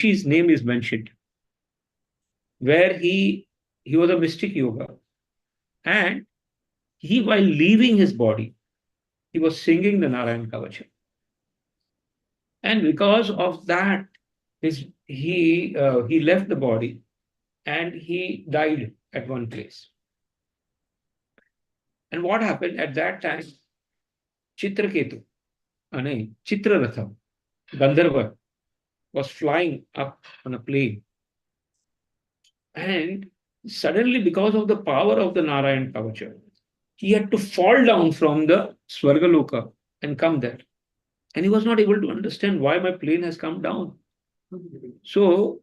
His name is mentioned, where he was a mystic yoga, and he, while leaving his body, he was singing the Narayan Kavacham. And because of that, he left the body and he died at one place. And what happened at that time? Chitraketu, Chitraratha, Gandharva, was flying up on a plane. And suddenly, because of the power of the Narayan Kavacha, he had to fall down from the Swargaloka and come there. And he was not able to understand why my plane has come down. So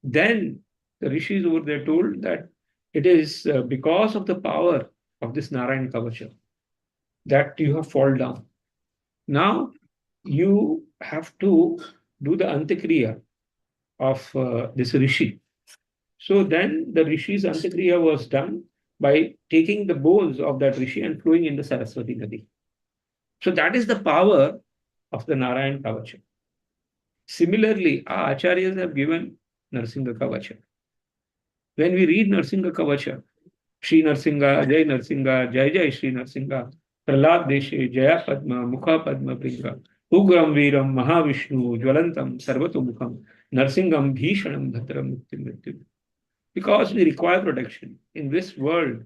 then the rishis over there told that it is because of the power of this Narayan Kavacha that you have fallen down. Now you have to do the Antakriya of this rishi. So then the rishi's Antakriya was done by taking the bones of that rishi and flowing in the Saraswati Nadi. So that is the power of the Narayan Kavacha. Similarly, our acharyas have given Narsingha Kavacha. When we read Narsingha Kavacha, Shri Narsingha, Jai Jai Shri Narsingha, Prahlad Deshe, Jaya Padma, Mukha Padma Pringa, Ugram Veeram, Mahavishnu, Jwalantam, Sarvatumukham, Narsingam, Bhishanam, Bhatram, Mrityu. Because we require protection. In this world,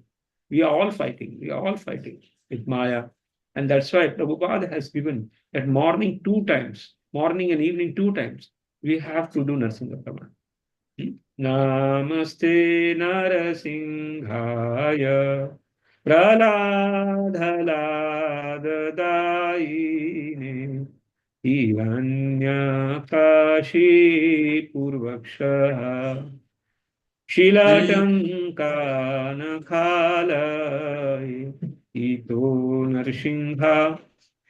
we are all fighting. We are all fighting with Maya. And that's why Prabhupada has given that morning 2 times, morning and evening 2 times, we have to do Narsingha Pramana. Namaste Narasimhaya Praladhaladaine Hiranyakashi Purvaksha Shilatankanakhalai Ito Narsingha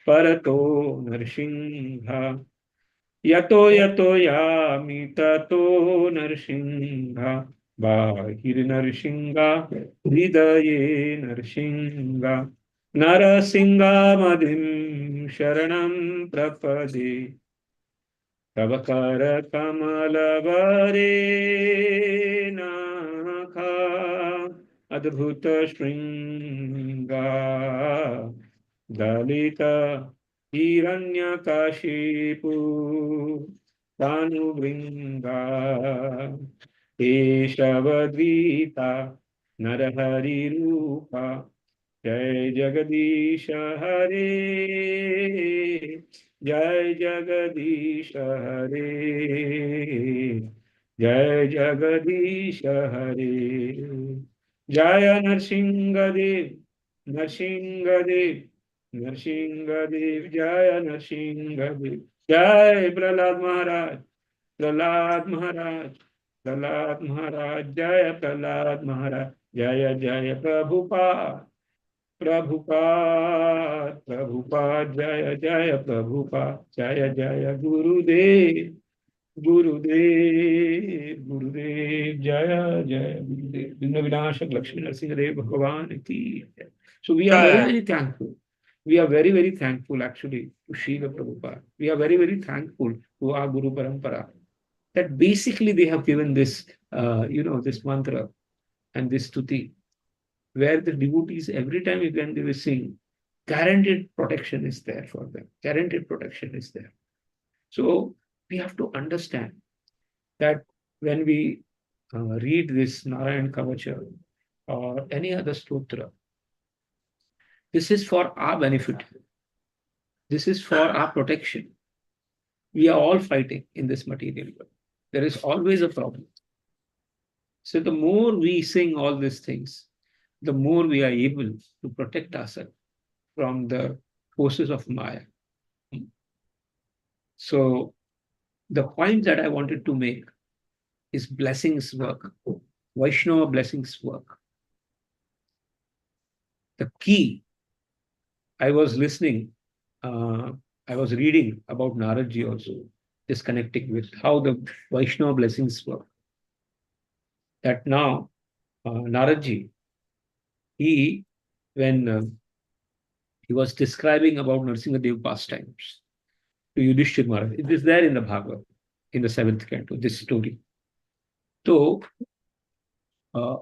Parato Narsingha Yato yato yami tato narsingha bahir narsingha hridaye narsingha narasingha madhim sharanam prapade tavakara kamalavare nakha adbhuta shringa dalita Hiranyakashipu Tanuvringa Keshavadvita Narahari Rupa Jai Jagadisha Hare Jai Jagadisha Hare Jai Jagadisha Hare Jaya Narsingadev Narsingadev Narsinghadev Jaya Narsinghadev Jai Prahlad Maharaj Prahlad Maharaj Prahlad Maharaj Jaya Prahlad Maharaj Jaya Jaya Prabhupada Prabhupada Prabhupada Jaya Jaya Prabhupada Jaya Jaya Gurudev Gurudev Gurudev Jaya Jaya Gurudev Vinna Vinashak Lakshmi Narsingadev Bhagavan ki. So we are very, Yeah, very thankful. We are very, very thankful actually to Srila Prabhupada. We are very, very thankful to our Guru Parampara that basically they have given this, this mantra and this stuti, where the devotees every time when they will sing, guaranteed protection is there for them. Guaranteed protection is there. So we have to understand that when we read this Narayan Kavacha or any other stotra, this is for our benefit. This is for our protection. We are all fighting in this material world. There is always a problem. So the more we sing all these things, the more we are able to protect ourselves from the forces of Maya. So the point that I wanted to make is blessings work, Vaishnava blessings work. The key, I was listening, I was reading about Naradji also, is connecting with how the Vaishnava blessings work. That now, Naradji, he, when he was describing about Narsingadev pastimes to Yudhishthir Maharaj, it is there in the Bhagavad. in the seventh canto, this story. So uh,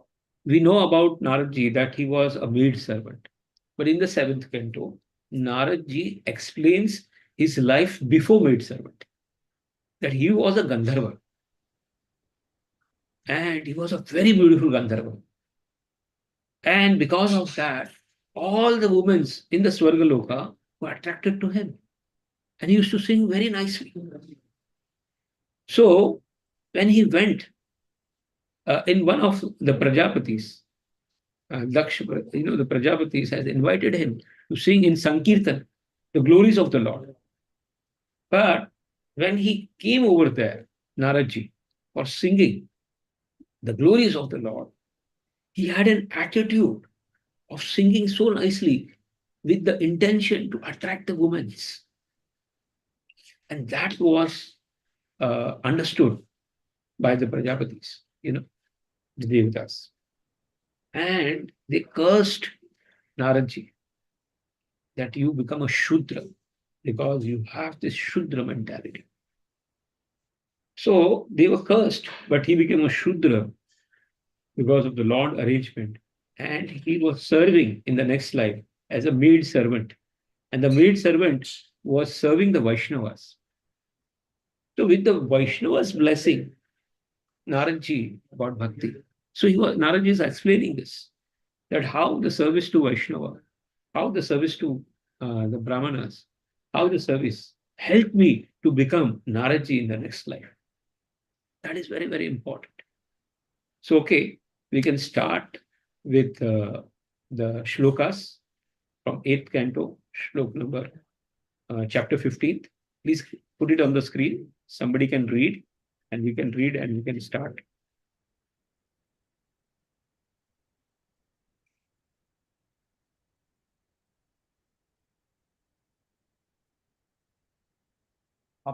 we know about Naradji that he was a maid servant. But in the seventh canto, Naradji explains his life before maid servant, that he was a Gandharva. And he was a very beautiful Gandharva. And because of that, all the women in the Swargaloka were attracted to him. And he used to sing very nicely. So when he went in one of the Prajapatis, the Prajapatis has invited him to sing in Sankirtan, the glories of the Lord. But when he came over there, Naradji, for singing the glories of the Lord, he had an attitude of singing so nicely with the intention to attract the women. And that was understood by the Prajapatis, the Devatas. And they cursed Naradji that you become a Shudra because you have this Shudra mentality. So they were cursed, but he became a Shudra because of the Lord arrangement. And he was serving in the next life as a maid servant. And the maid servant was serving the Vaishnavas. So with the Vaishnavas' blessing, Naradji got bhakti. So Naradji is explaining this, that how the service to Vaishnava, how the service to the Brahmanas, how the service helped me to become Naradji in the next life. That is very, very important. So, okay, we can start with the shlokas from 8th canto, shlok number, chapter 15th. Please put it on the screen. Somebody can read, and we can read and we can start. I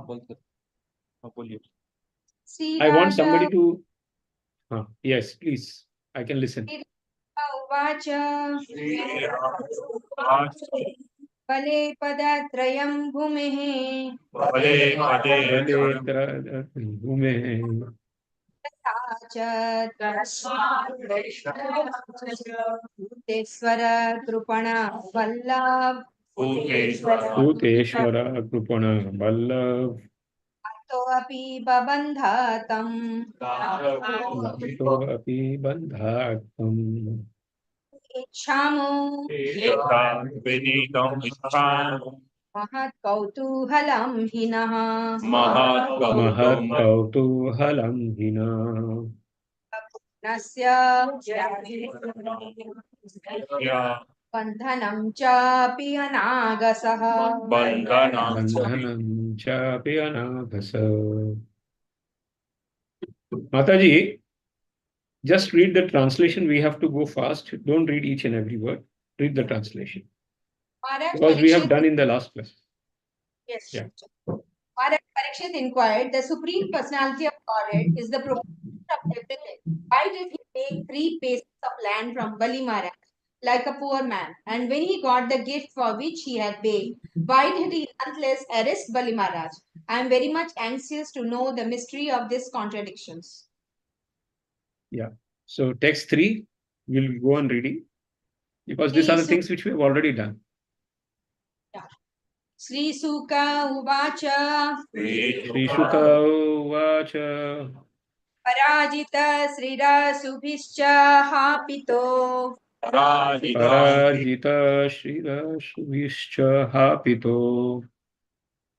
want somebody to. Yes, please. I can listen. उवाच फले पदत्रयं भूमेः भूतेश्वर कृपण वल्लभ भूतेश्वर कृपण वल्लभ तोऽपि बबन्धतम् तोऽपि बन्धात्मम् इच्छामो महत्कौतूहलं हिनः महत्कौतूहलं हिनः नस्य बन्धनं चापि अनागसः बन्धनं चापि अनागसः. Mataji, just read the translation. We have to go fast. Don't read each and every word. Read the translation. Because we have done in the last class. Yes. Yeah. Maharaj Parikshit inquired, the Supreme Personality of Godhead is the proprietor of everything. Why did he take 3 pieces of land from Bali Maharaj like a poor man? And when he got the gift for which he had begged, why did he nonetheless arrest Bali Maharaj? I am very much anxious to know the mystery of these contradictions. Yeah. So text 3, we'll go on reading. Because these are the things which we have already done. Yeah. Sri Suka Uvacha. Sri Suka Uvacha. Parajita Srirasubhischa Hapito. Parajita Srirasubhischa Hapito.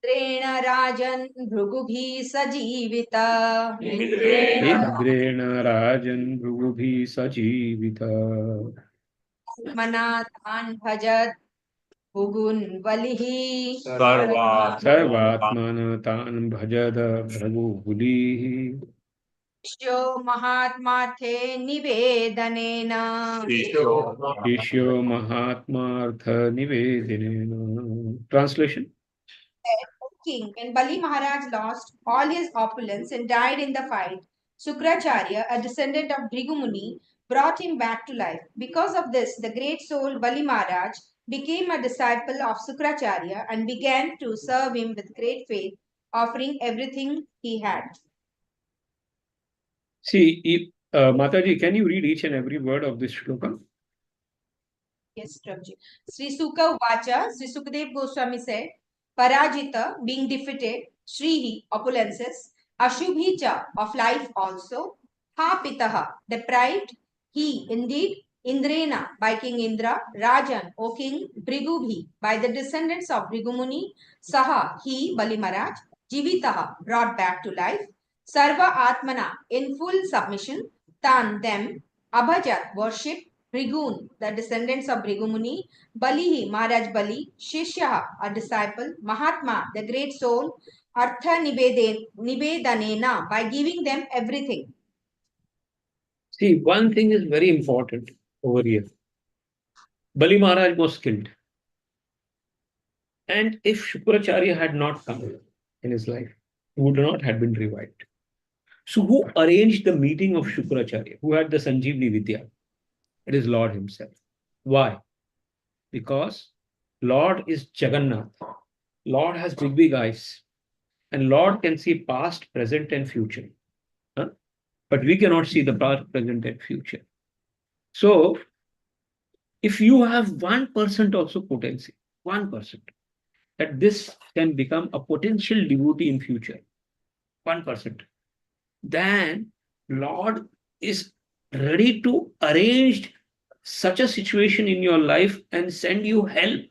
Indrena Rajan Bhrugubhi Sajivita. Indrena Rajan Bhrugubhi Sajivita. Manathan Bhajat Bhugun Valihi. Sarvatmana Tan Bhajada Bhragu Bulihi. Shyo Mahatmathe Nivedanena. Ishyo Mahatmartha Nivedinena. Translation. King, when Bali Maharaj lost all his opulence and died in the fight, Sukracharya, a descendant of Bhrigu Muni, brought him back to life. Because of this, the great soul Bali Maharaj became a disciple of Sukracharya and began to serve him with great faith offering everything he had. See, Mataji, can you read each and every word of this shloka? Yes, Prabhuji. Sri Sukha Vacha, Sri Sukadev Goswami said, Parajita, being defeated, Shrihi, opulences, Ashubhicha, of life also, Ha Pitaha, deprived, he, indeed, Indrena, by King Indra, Rajan, O King, Brigubhi, by the descendants of Brigumuni, Saha, he, Bali Maharaj, Jivitaha, brought back to life, Sarva Atmana, in full submission, Tan, them, Abhajat, worship, Brigun, the descendants of Brigumuni, Balihi, Maharaj Bali, Shishya, a disciple, Mahatma, the great soul, Artha Nivedanena, by giving them everything. See, one thing is very important over here. Bali Maharaj was killed. And if Shukracharya had not come in his life, he would not have been revived. So who arranged the meeting of Shukracharya? Who had the Sanjeevani Vidya? It is Lord himself. Why? Because Lord is Jagannath. Lord has big, big eyes. And Lord can see past, present, and future. Huh? But we cannot see the past, present, and future. So if you have 1% also potency, 1%, that this can become a potential devotee in future, 1%, then Lord is ready to arrange such a situation in your life and send you help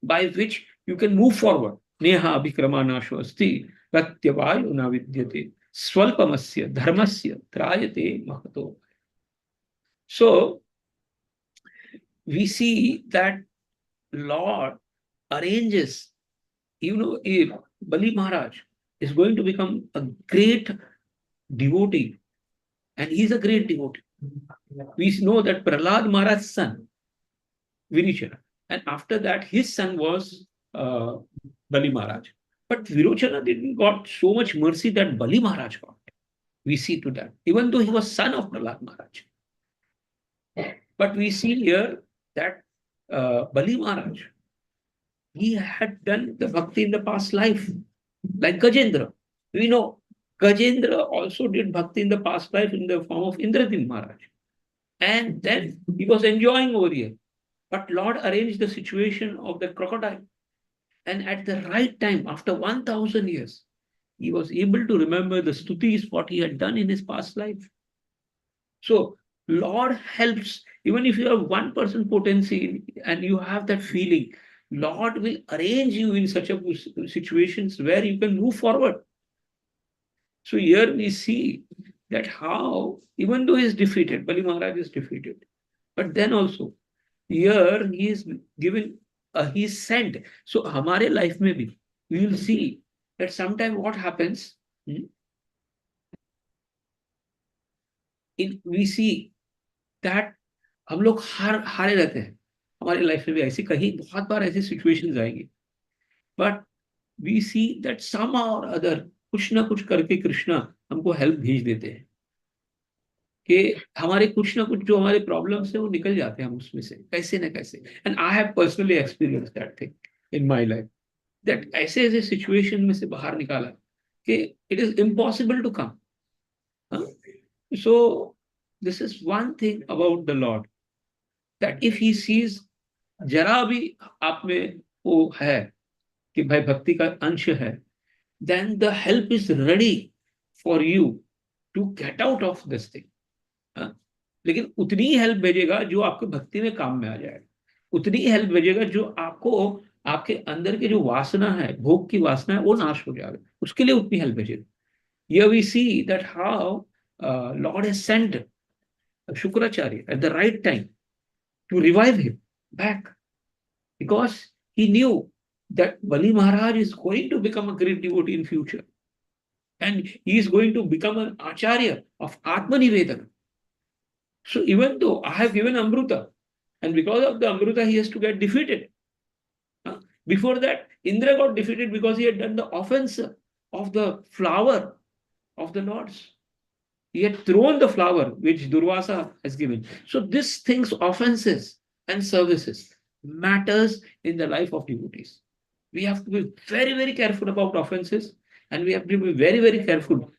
by which you can move forward. Neha abhikramana asti pratyavayo na vidyate swalpamasya dharmasya trayate mahato. So we see that Lord arranges, if Bali Maharaj is going to become a great devotee, and he's a great devotee. We know that Prahlad Maharaj's son, Virochana, and after that his son was Bali Maharaj. But Virochana didn't got so much mercy that Bali Maharaj got. We see to that, even though he was son of Prahlad Maharaj. But we see here that Bali Maharaj, he had done the bhakti in the past life, like Gajendra. We know Gajendra also did bhakti in the past life in the form of Indrajit Maharaj. And then he was enjoying over here. But Lord arranged the situation of the crocodile. And at the right time, after 1000 years, he was able to remember the stutis, what he had done in his past life. So Lord helps, even if you have 1% potency and you have that feeling, Lord will arrange you in such a situations where you can move forward. So here we see that how, even though he is defeated, Bali Maharaj is defeated, but then also here he is given, he is sent. So हमारे life में भी we will see that sometime what happens, we see that हम लोग हारे रहते हैं हमारी life में भी ऐसी कहीं बहुत बार ऐसी सिचुएशंस आएंगी but we see that some or other कुछ ना कुछ करके कृष्णा हमको हेल्प भेज देते हैं कि हमारे कुछ ना कुछ जो हमारे प्रॉब्लम्स है वो निकल जाते हैं हम उसमें से कैसे ना कैसे and I have personally experience that thing in my life that ऐसे ऐसे सिचुएशन में से बाहर निकाला कि it is impossible to come so this is one thing about the Lord that if he sees जरा भी आप में वो है कि भाई भक्ति का अंश है then the help is ready for you to get out of this thing. लेकिन उतनी ही हेल्प भेजेगा जो आपके भक्ति में काम में आ जाएगा उतनी ही हेल्प भेजेगा जो आपको आपके अंदर के जो वासना है भोग की वासना है वो नाश हो जाएगा उसके लिए उतनी हेल्प भेजेगा Here we see that how Lord has sent Shukracharya at the right time to revive him back because he knew that Bali Maharaj is going to become a great devotee in future. And he is going to become an acharya of Atmanivedana. So even though I have given Amruta, and because of the Amruta, he has to get defeated. Before that, Indra got defeated because he had done the offense of the flower of the Lord's. He had thrown the flower which Durvasa has given. So these things, offenses and services, matters in the life of devotees. We have to be very, very careful about offenses And we have to be very, very careful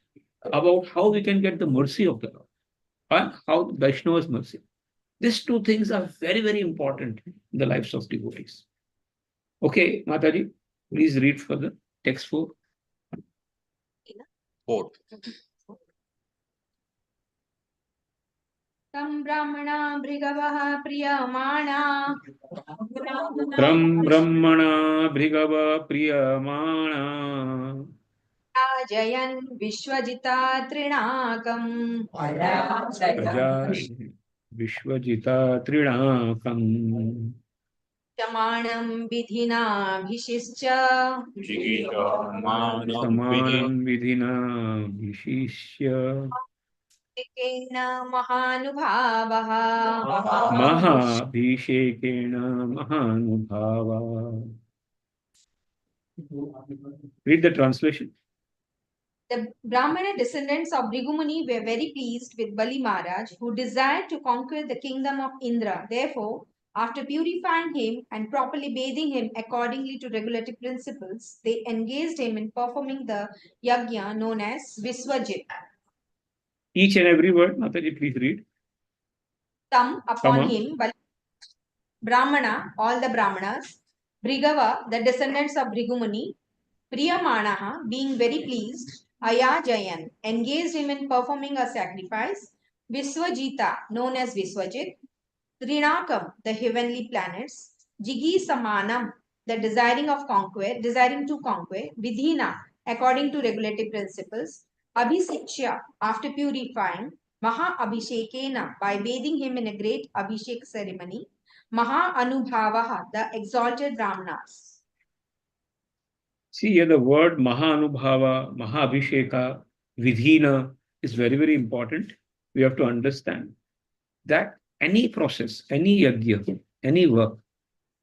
about how we can get the mercy of the Lord and how the Vaishnava's mercy. These two things are very, very important in the lives of devotees. Okay, Mataji, please read further. Text 4. 4. Tam brahmana brigavah priyamana Brahmana Brigava Priyamana Ajayan Vishwajita Trinakam Ajay Vishwajita Trinakam Shamanam Vidhina Bhishischa Samanam Vidhina Vishishya Ekena Mahanubhavaha Mahabhishekena Mahanubhava. Read the translation. The Brahmana descendants of Bhrigumuni were very pleased with Bali Maharaj, who desired to conquer the kingdom of Indra. Therefore, after purifying him and properly bathing him accordingly to regulative principles, they engaged him in performing the yajna known as Viswajit. Each and every word, Mataji, please read. Come upon him, Brahmana, all the Brahmanas, Brigava, the descendants of Bhrigumuni, Priyamanaha, being very pleased, Ayajayan, engaged him in performing a sacrifice, Viswajita, known as Viswajit, Trinakam, the heavenly planets, Jigi Samanam, the desiring to conquer, Vidhina, according to regulative principles, Abhisiksha, after purifying, Maha Abhishekena, by bathing him in a great Abhishek ceremony, Maha Anubhavaha, the exalted Brahmanas. See here the word Mahanubhava, Mahabhisheka, Vidhina is very, very important. We have to understand that any process, any yajna, any work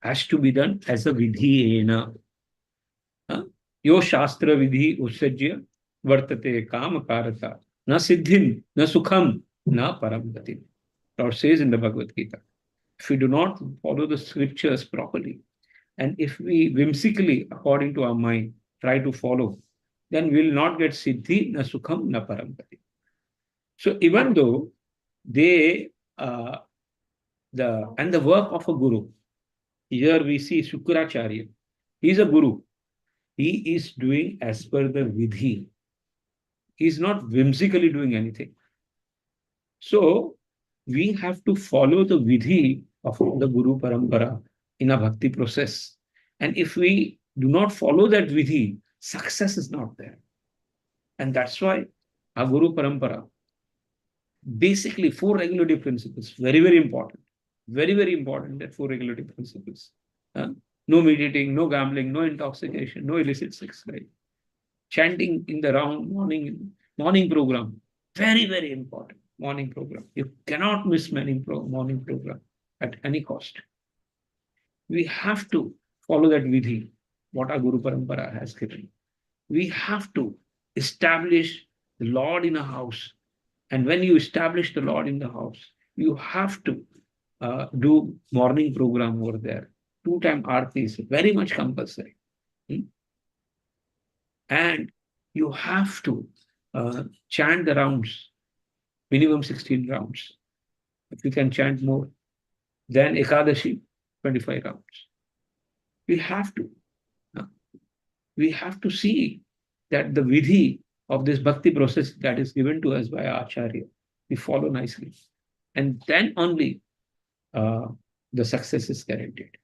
has to be done as a vidhiyena. Yo shastra vidhi usajya vartate kam karata na siddhim na sukham na param gati. Lord says in the Bhagavad Gita, if we do not follow the scriptures properly, and if we whimsically, according to our mind, try to follow, then we will not get siddhi, na sukham, na paramgati. So even though they, the work of a guru, here we see Shukracharya, he is a guru. He is doing as per the vidhi. He is not whimsically doing anything. So we have to follow the vidhi of the Guru Parampara in a bhakti process. And if we do not follow that vidhi, success is not there. And that's why our Guru Parampara, basically 4 regulative principles, very, very important. Very, very important, that 4 regulative principles. No meditating, no gambling, no intoxication, no illicit sex, right? Chanting in the round morning program, very, very important. Morning program. You cannot miss morning program at any cost. We have to follow that vidhi, what our Guru Parampara has given. We have to establish the Lord in a house. And when you establish the Lord in the house, you have to do morning program over there. 2-time aarti is very much compulsory. And you have to chant the rounds, minimum 16 rounds. If you can chant more, then Ekadashi, 25 rounds. We have to see that the vidhi of this bhakti process that is given to us by Acharya, we follow nicely. And then only the success is guaranteed.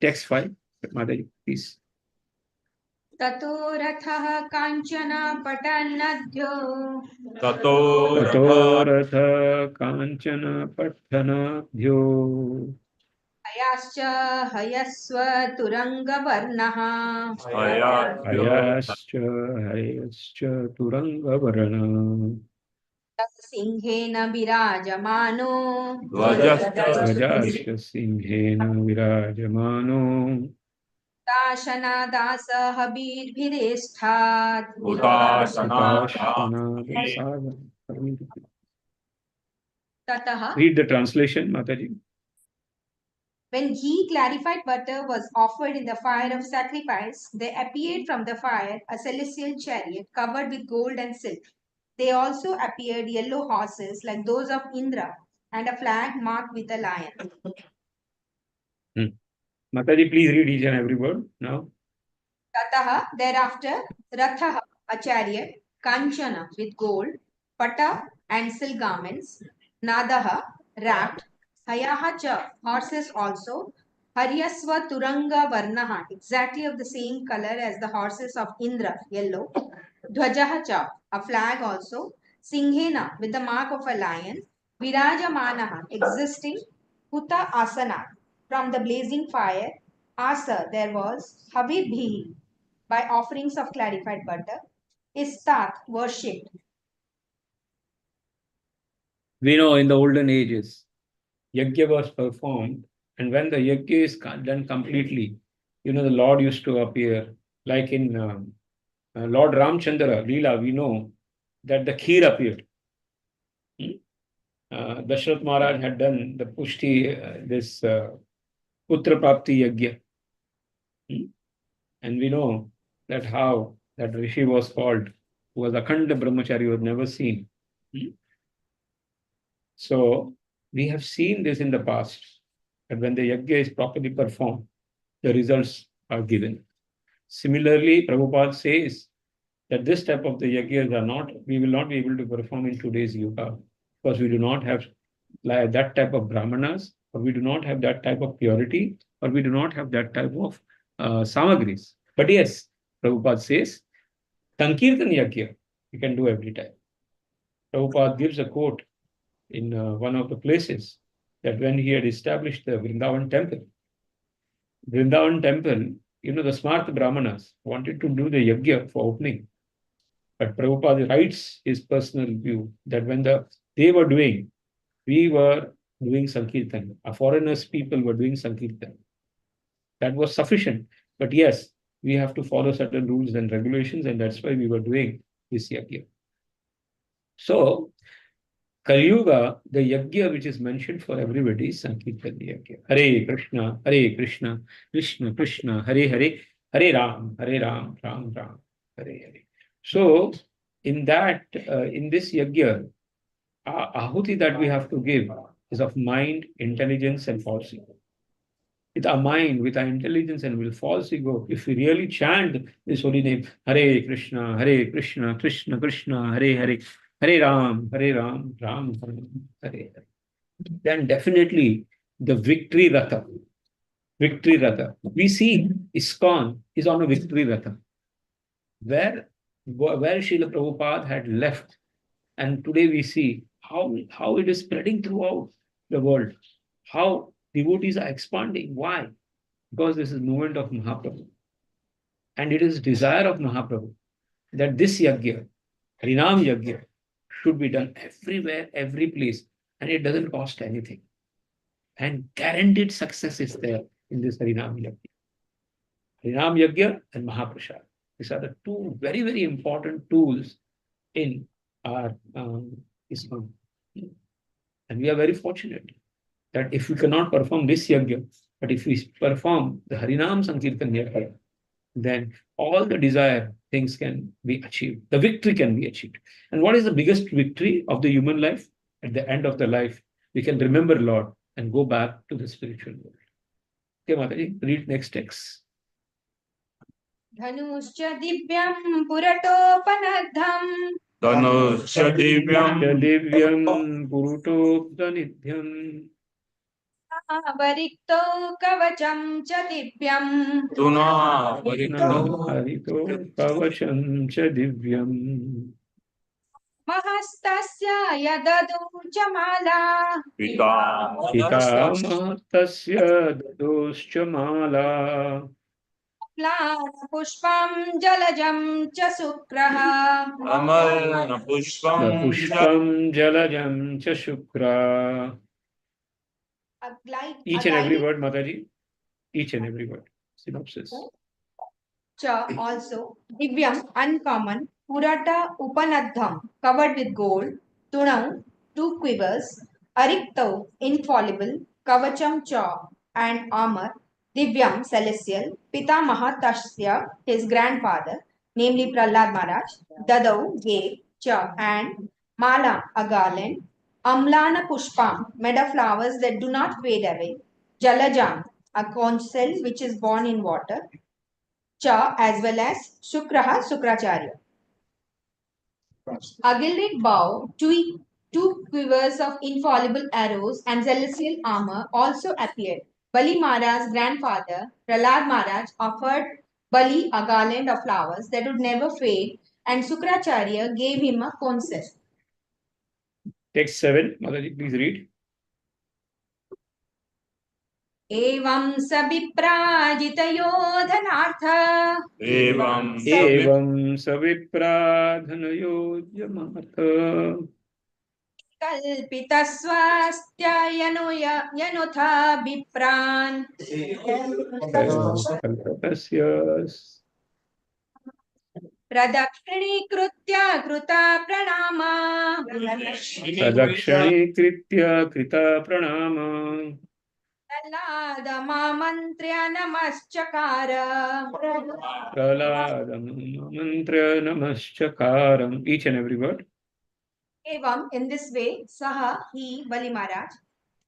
Text 5, Madaji, please. Tato rathah kanchana patannadhyo Tato ratha kanchana pattanabhyo Ayascha hayasva turanga varnaha hayascha turanga varana Singhena birajamano Rajascha singhena virajamano Dashana dasa habir bhireshthat Utasana Tataha Read the translation, Mataji. When ghee clarified butter was offered in the fire of sacrifice, there appeared from the fire a celestial chariot covered with gold and silk. They also appeared yellow horses like those of Indra and a flag marked with a lion. Mataji, please read each and every word now. Tataha, thereafter, Rathaha, a chariot, Kanchana with gold, Pata and silk garments, Nadaha, wrapped, Hayaha cha, horses also, Haryasva Turanga Varnaha, exactly of the same color as the horses of Indra, yellow, Dhwajaha cha, a flag also, Singhena with the mark of a lion, Virajamanaha, existing, Huta Asana, from the blazing fire, Asa there was, Habibhi, by offerings of clarified butter, Istat worshipped. We know in the olden ages, yajna was performed, and when the yajna is done completely, the Lord used to appear, like in Lord Ramchandra, Leela, we know that the kheer appeared. Dashrath Maharaj had done the Pushti, this Putra Prapti Yajna. And we know that how that Rishi was called, who was Akhanda Brahmachari, who was never seen. So we have seen this in the past, that when the yajna is properly performed, the results are given. Similarly, Prabhupada says that this type of the yajnas are not, we will not be able to perform in today's yuga, because we do not have like that type of brahmanas, or we do not have that type of purity, or we do not have that type of samagris. But yes, Prabhupada says, Sankirtan yajna, you can do every time. Prabhupada gives a quote in one of the places that when he had established the Vrindavan temple, the smart Brahmanas wanted to do the yajna for opening. But Prabhupada writes his personal view that when they were doing, we were doing Sankirtan. Our foreigners, people were doing Sankirtan. That was sufficient. But yes, we have to follow certain rules and regulations, and that's why we were doing this yajna. So, Kali Yuga, the yajna which is mentioned for everybody is Sankirtan yajna. Hare Krishna, Krishna Krishna, Hare Hare, Hare Ram, Ram Ram, Hare Hare. So, in this yajna, ahuti that we have to give is of mind, intelligence, and false ego. With our mind, with our intelligence, and with false ego, if we really chant this holy name, Hare Krishna, Krishna Krishna, Hare Hare, Hare Ram, Ram Ram, Hare Hare, then definitely the victory ratha, we see ISKCON is on a victory ratha, where Srila Prabhupada had left, and today we see how it is spreading throughout the world, how devotees are expanding. Why? Because this is movement of Mahaprabhu. And it is desire of Mahaprabhu that this yajna, Harinam yajna, should be done everywhere, every place, and it doesn't cost anything. And guaranteed success is there in this Harinam yajna. Harinam yajna and Mahaprasad. These are the two very, very important tools in our ISKCON. And we are very fortunate that if we cannot perform this yajna, but if we perform the Harinam Sankirtan yajna, then all the desired things can be achieved. The victory can be achieved. And what is the biggest victory of the human life? At the end of the life, we can remember Lord and go back to the spiritual world. Okay, Mataji, read next text. धनुश्च दिव्यं पुरतोपनद्धं धनुश्च दिव्यं पुरुषोक्तनिध्यं वरिक्तो कवचं च दिव्यं हरितो कवचं च दिव्यम् महस्तस्य यददौ च माला पितामहस्तस्य ददोश्च माला पुष्पं जलजं च शुक्रः पुष्पं जलजं च शुक्रा. Each and every word, Mataji. Each and every word. Synopsis. Cha also divyam uncommon purata upanadham covered with gold tunam two quivers arikto infallible kavacham cha and armor, Divyam celestial, Pitamaha Tasya, his grandfather, namely Prahlad Maharaj, Dadau gave Cha and Mala a garland, Amlana Pushpam made of flowers that do not fade away, Jalajam a conch shell which is born in water, Cha as well as Shukraha Sukracharya. A gilded bow, two quivers of infallible arrows, and celestial armor also appeared. Bali Maharaj's grandfather, Prahlad Maharaj, offered Bali a garland of flowers that would never fade, and Sukracharya gave him a concept. Text 7, Mataji, please read. एवं सविप्राजितयोधनार्थ एवं सविप्राधनयोज्यमार्थ कल्पितस्वास्त्ययनुथा विप्रान् कल्पतस्य प्रदक्षिणीकृत्य कृता प्रणामा प्रदक्षिणीकृत्य कृता प्रणाम प्रह्लादमामन्त्र्य नमश्चकार प्रह्लादमन्त्र्य नमश्चकारम्. Each and every word. Evam, in this way, Saha, he, Bali Maharaj,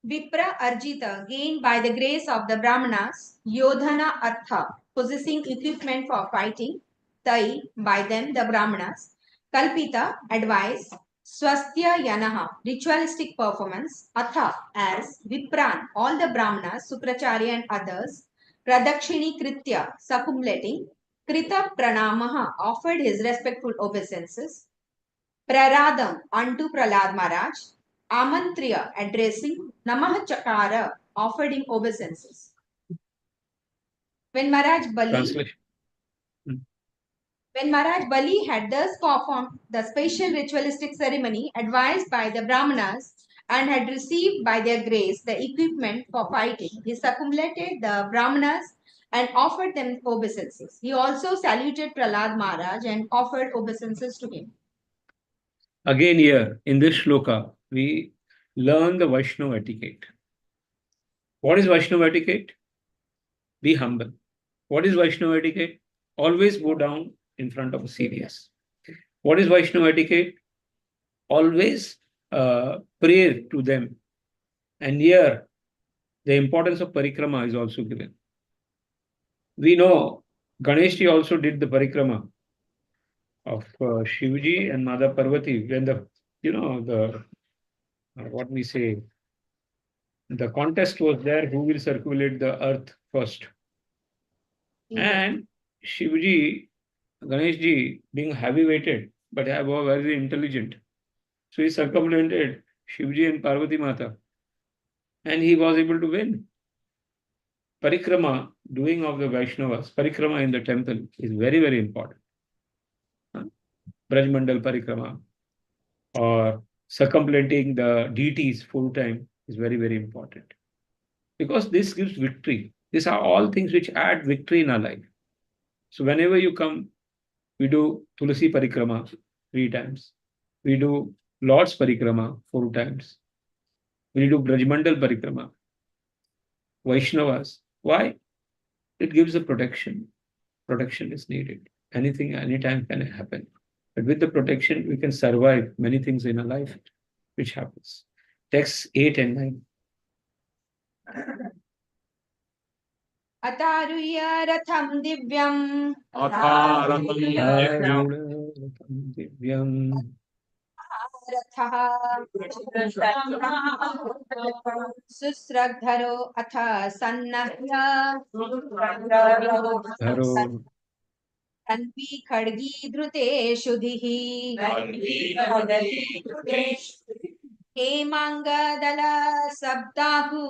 Vipra Arjita, gained by the grace of the Brahmanas, Yodhana Artha, possessing equipment for fighting, Tai, by them, the Brahmanas, Kalpita, advice, Swastya Yanaha, ritualistic performance, Atha, as Vipran, all the Brahmanas, Sukracharya and others, Pradakshini Kritya, circumlating, Krita Pranamaha, offered his respectful obeisances, Praradam unto Prahlad Maharaj, Amantriya addressing, Namah Chakara offered him obeisances. When Maharaj Bali Translation. When Maharaj Bali had thus performed the special ritualistic ceremony advised by the Brahmanas and had received by their grace the equipment for fighting, he circumlated the Brahmanas and offered them obeisances. He also saluted Prahlad Maharaj and offered obeisances to him. Again here, in this shloka, we learn the Vaishnava etiquette. What is Vaishnava etiquette? Be humble. What is Vaishnava etiquette? Always go down in front of a serious. What is Vaishnava etiquette? Always pray to them. And here, the importance of parikrama is also given. We know Ganeshji also did the parikrama of Shivji and Mother Parvati when what we say, the contest was there, who will circulate the earth first. And Shivji, Ganeshji, being heavy-weighted, but was very intelligent. So he circumvented Shivji and Parvati Mata. And he was able to win. Parikrama, doing of the Vaishnavas, parikrama in the temple is very, very important. Brajmandal parikrama or circumventing the deities full time is very, very important. Because this gives victory. These are all things which add victory in our life. So whenever you come, we do Tulasi parikrama 3 times. We do Lord's parikrama 4 times. We do Brajmandal parikrama. Vaishnavas. Why? It gives a protection. Protection is needed. Anything, anytime can happen. But with the protection, we can survive many things in our life, which happens. Texts 8 and 9. Ataruya ratham divyam Susragdharo atha sannahya Tanvi khadgi dhrute shudhihi Hemangadala sabdahu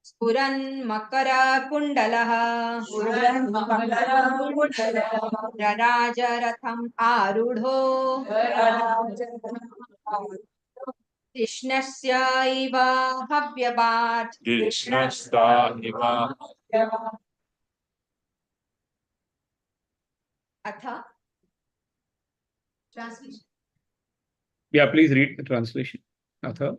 Spuran makara kundalaha Rajaratham arudho Krishnasya iva havyabat Atha Translation. Yeah, please read the translation. Atha.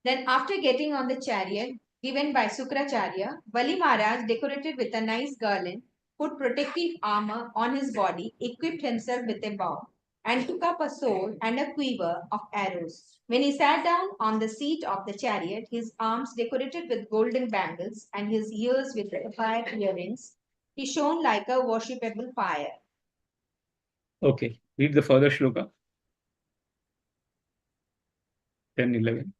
Then after getting on the chariot given by Sukracharya, Bali Maharaj, decorated with a nice garland, put protective armor on his body, equipped himself with a bow, and took up a sword and a quiver of arrows. When he sat down on the seat of the chariot, his arms decorated with golden bangles and his ears with fire earrings, he shone like a worshipable fire. Okay, read the further shloka. 10, 11.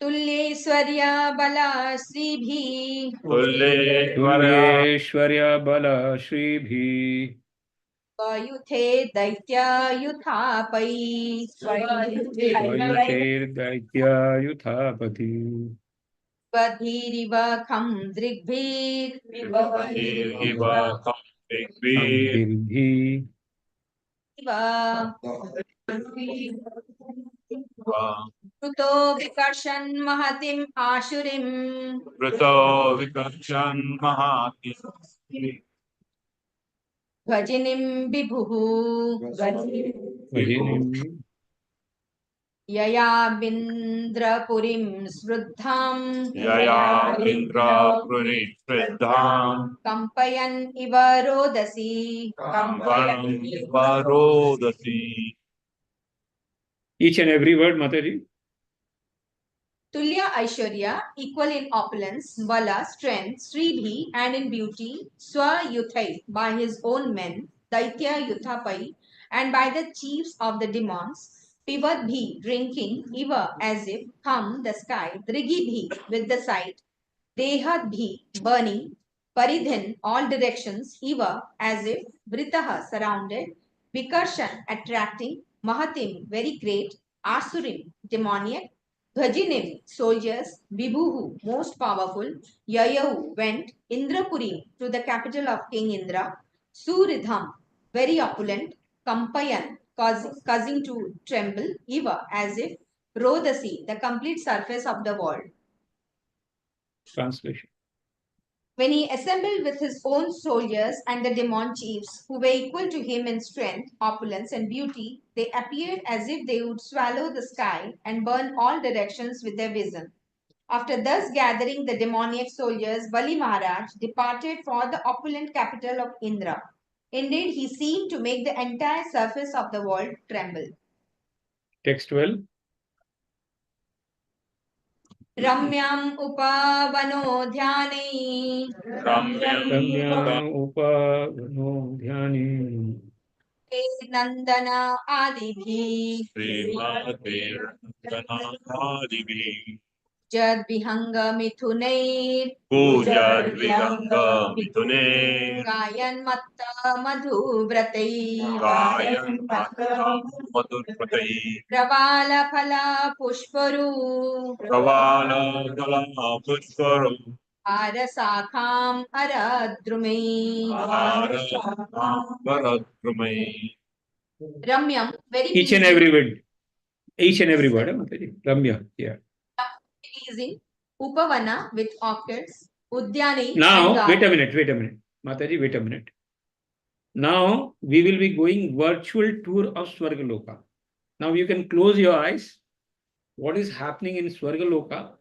तुल्येश्वर्या बला श्रीभिः तुल्येश्वर्य बल श्रीभिः स्वयुथे दैत्यायुधापै स्वयुतेर्दैत्यायुधापति स्वधीरिव खं दृग्भिरिव अम्बिर्भिः कृतो विकर्षन् महतिम् आशुरिम् Vrito Vikarshan Mahati भजिनीं विभुः भजिनीं ययामिन्द्रपुरीं स्रुद्धाम् Yaya Indra Puri Shriddham कम्पयन् इव रोदसी Kampanam Varodasi. each and every word, Mataji. Tulya Aishwarya, equal in opulence, Bala, strength, Sridhi, and in beauty, Swa Yuthai, by his own men, Daitya Yuthapai, and by the chiefs of the demons, Pivadbhi, drinking, Iva, as if, Hum, the sky, Drigibhi, with the sight, Dehadbhi, burning, Paridhin, all directions, Iva, as if, Vritaha, surrounded, Vikarshan, attracting, Mahatim, very great, Asurim, demoniac, Bhajinim, soldiers, Vibhuhu, most powerful, Yayahu, went, Indrapuri, to the capital of King Indra, Suridham, very opulent, Kampayan, causing to tremble, Iva, as if, Rodasi, the complete surface of the world. Translation. When he assembled with his own soldiers and the demon chiefs, who were equal to him in strength, opulence, and beauty, they appeared as if they would swallow the sky and burn all directions with their vision. After thus gathering the demoniac soldiers, Bali Maharaj departed for the opulent capital of Indra. Indeed, he seemed to make the entire surface of the world tremble. Text 12. Ramyam upavano dhyane Ramya upavano dhyani Nandana adibhi Srimad Bhagwatam Jad Vihanga Mithunair Puja Dviganga Mitune Gayan Matta Madhu Vratai Gayan Matam Madhurpatai Pravala Phala Pushparu Pravala Kala Pushparam Arasakham Aradrumai Varadrumai. Ramyam, very each and every word. Each and every word, Mataji. Ramya. Yeah. pleasing. Upavana with orchids. Udyani Now, and wait a minute. Mataji, wait a minute. Now, we will be going virtual tour of Swargaloka. Now, you can close your eyes. What is happening in Swargaloka?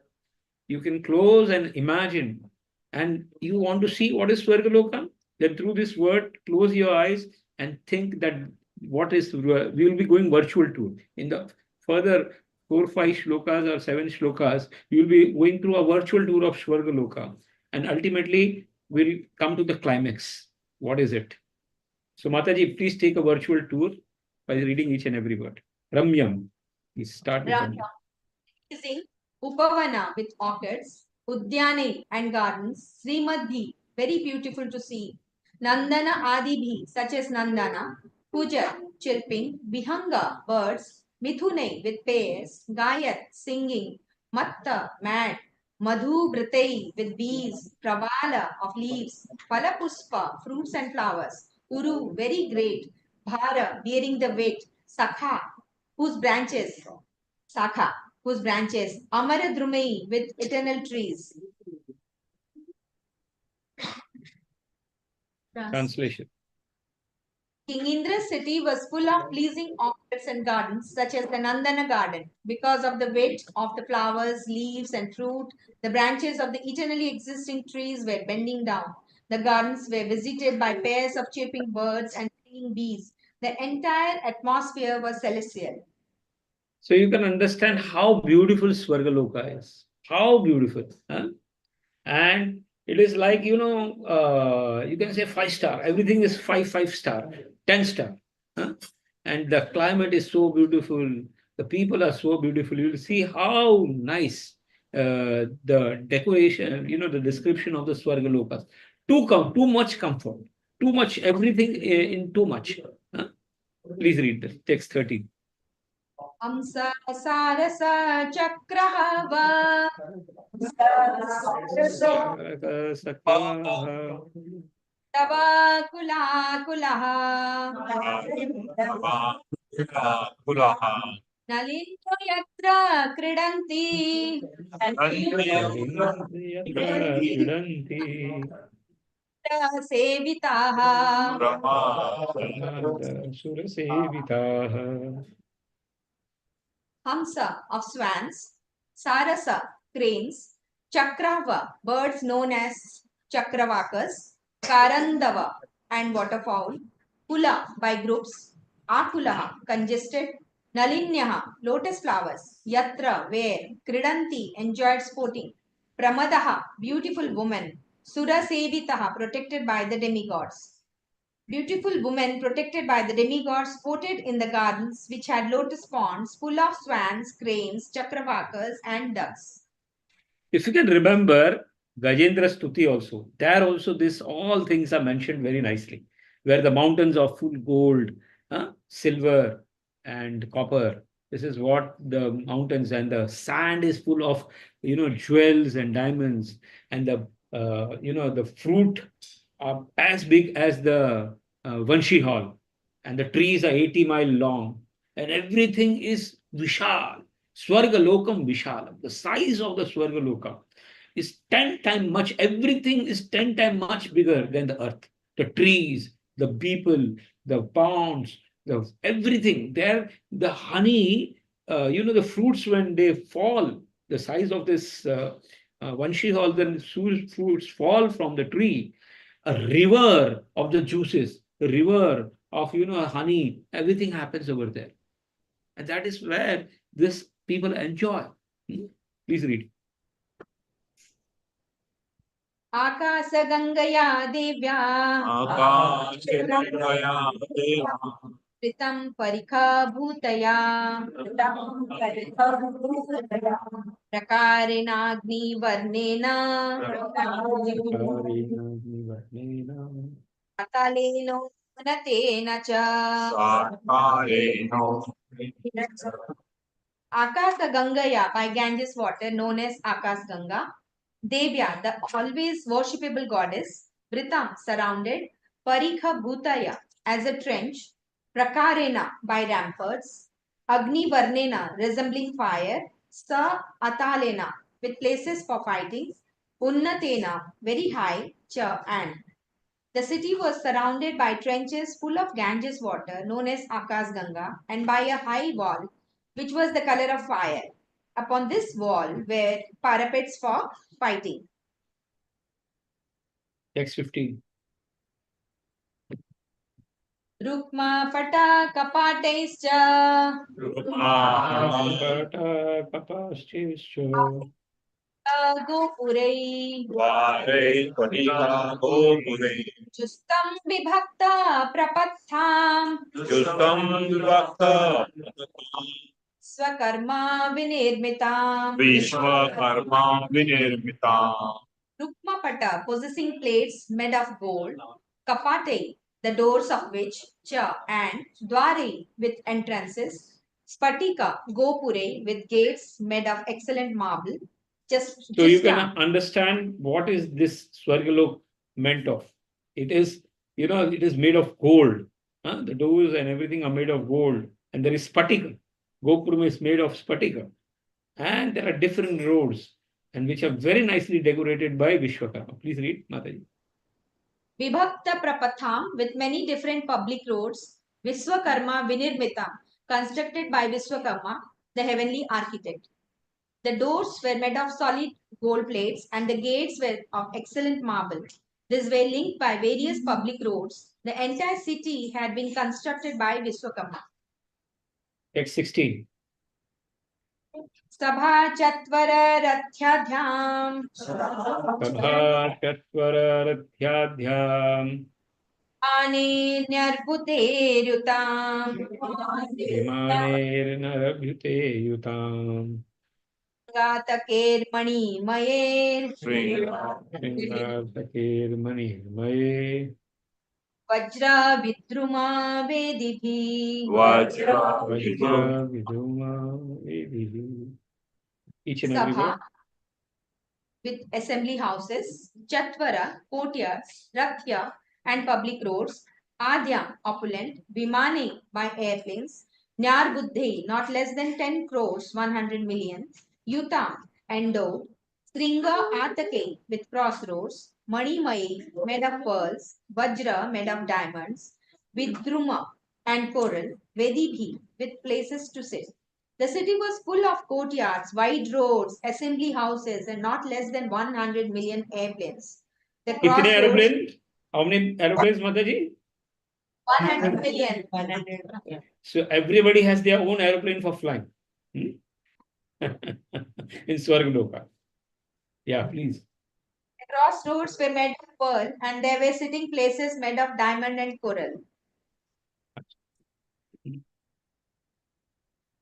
You can close and imagine. And you want to see what is Swargaloka? Then through this word, close your eyes and think that what is, we will be going virtual tour. In the further 4, 5 shlokas or 7 shlokas, you will be going through a virtual tour of Swargaloka. And ultimately, we'll come to the climax. What is it? So Mataji, please take a virtual tour by reading each and every word. Ramyam. Please start with Ramyam. Pleasing. Upavana with orchids. Udyane and gardens. Srimadhi, very beautiful to see. Nandana Adibhi, such as Nandana. Puja, chirping. Vihanga, birds. Mithune with pears. Gayat, singing. Matta, mad. Madhu Bratei with bees. Pravala of leaves. Palapuspa, fruits and flowers. Uru, very great. Bhara, bearing the weight. Sakha, whose branches. Sakha, whose branches. Amaradrumai with eternal trees. Translation. King Indra's city was full of pleasing orchards and gardens, such as the Nandana garden. Because of the weight of the flowers, leaves, and fruit, the branches of the eternally existing trees were bending down. The gardens were visited by pairs of chirping birds and singing bees. The entire atmosphere was celestial. So you can understand how beautiful Swargaloka is. How beautiful. Huh? And it is like, you can say 5 star. Everything is five star, 10 star. Huh? And the climate is so beautiful. The people are so beautiful. You'll see how nice the decoration, the description of the Swargalokas. Too much comfort, too much everything in too much. Huh? Please read the text 13. Hamsa sarasa chakrahava tava kula kulaha Kulaha. nalinto yatra kridanti sevitaha. Hamsa of swans, Sarasa cranes, Chakrava birds known as Chakravakas, Karandava and waterfowl, Kula by groups, Akulaha congested, Nalinyaha lotus flowers, Yatra where, Kridanti enjoyed sporting, Pramadaha beautiful woman, Sura Sevitaha protected by the demigods. Beautiful women protected by the demigods sported in the gardens which had lotus ponds full of swans, cranes, chakravakas, and ducks. If you can remember Gajendra Stuti also, there also this all things are mentioned very nicely, where the mountains are full gold, silver, and copper. This is what the mountains, and the sand is full of jewels and diamonds, and the fruit are as big as the Vanshi Hall, and the trees are 80 mile long, and everything is Vishal. Swargalokam Vishalam. The size of the Swargaloka is 10 times much, everything is 10 times much bigger than the earth. The trees, the people, the ponds, the everything. There, the honey, the fruits when they fall, the size of this Vanshi Hall, then fruits fall from the tree. A river of the juices, a river of honey, everything happens over there. And that is where this people enjoy. Please read. Akasagangaya devya Akashagangaya deva Ritam parikha bhutaya Prakarinagni varnena Ataleno natena cha. Sakareno. Akasa Gangaya by Ganges water, known as Akas Ganga. Devya, the always worshipable goddess. Vritam, surrounded. Parikha Bhutaya, as a trench. Prakarena, by ramparts. Agni Varnena, resembling fire. Sa Atalena, with places for fighting. Unnatena, very high. Cha, and. The city was surrounded by trenches full of Ganges water, known as Akas Ganga, and by a high wall, which was the color of fire. Upon this wall were parapets for fighting. Text 15. Rukma Pata Kapataischa Gopurei Vare Panika Gopure. Justam Vibhakta Prapatham Justam Vivakta Swakarma Vinirmitam. Vishwakarma Vinirmita. Rukmapata possessing plates made of gold, Kapate, the doors of which, Cha, and Dware with entrances, Spatika, Gopure with gates made of excellent marble. So you can Justam, understand what is this Swargalok meant of. It is, it is made of gold. The doors and everything are made of gold. And there is Spatika. Gopuram is made of Spatika. And there are different roads, and which are very nicely decorated by Vishwakarma. Please read, Mataji. Vibhakta Prapatham with many different public roads, Vishwakarma Vinirmitam, constructed by Vishwakarma, the heavenly architect. The doors were made of solid gold plates and the gates were of excellent marble. These were linked by various public roads. The entire city had been constructed by Vishwakarma. Text 16. Sabha Chatvara Rathyadhyam Sabha Ane Nyarbuterutam Vimanernarabhyute yutam Gataker Mayer Sringasakir Manirmaye Vajra Vidruma Vedibhi. Vajra Vajra Viduma Vedhi. Each and every Sabha word. with assembly houses, Chatvara, courtyards, Rathya, and public roads, Adhyam, opulent, Vimane by airplanes, Nyar Buddhi, not less than 10 crores, 100 million, Yutam, endowed, Stringa Atake with crossroads, Manimai made of pearls, Vajra made of diamonds, Vidruma and coral, Vedibhi with places to sit. The city was full of courtyards, wide roads, assembly houses, and not less than 100 million airplanes. The Kitne crossroads, aeroplanes? How many aeroplanes, Mataji? 100 million. 100. So everybody has their own aeroplane for flying. In Swargaloka. Yeah, please. The crossroads were made of pearl, and there were sitting places made of diamond and coral.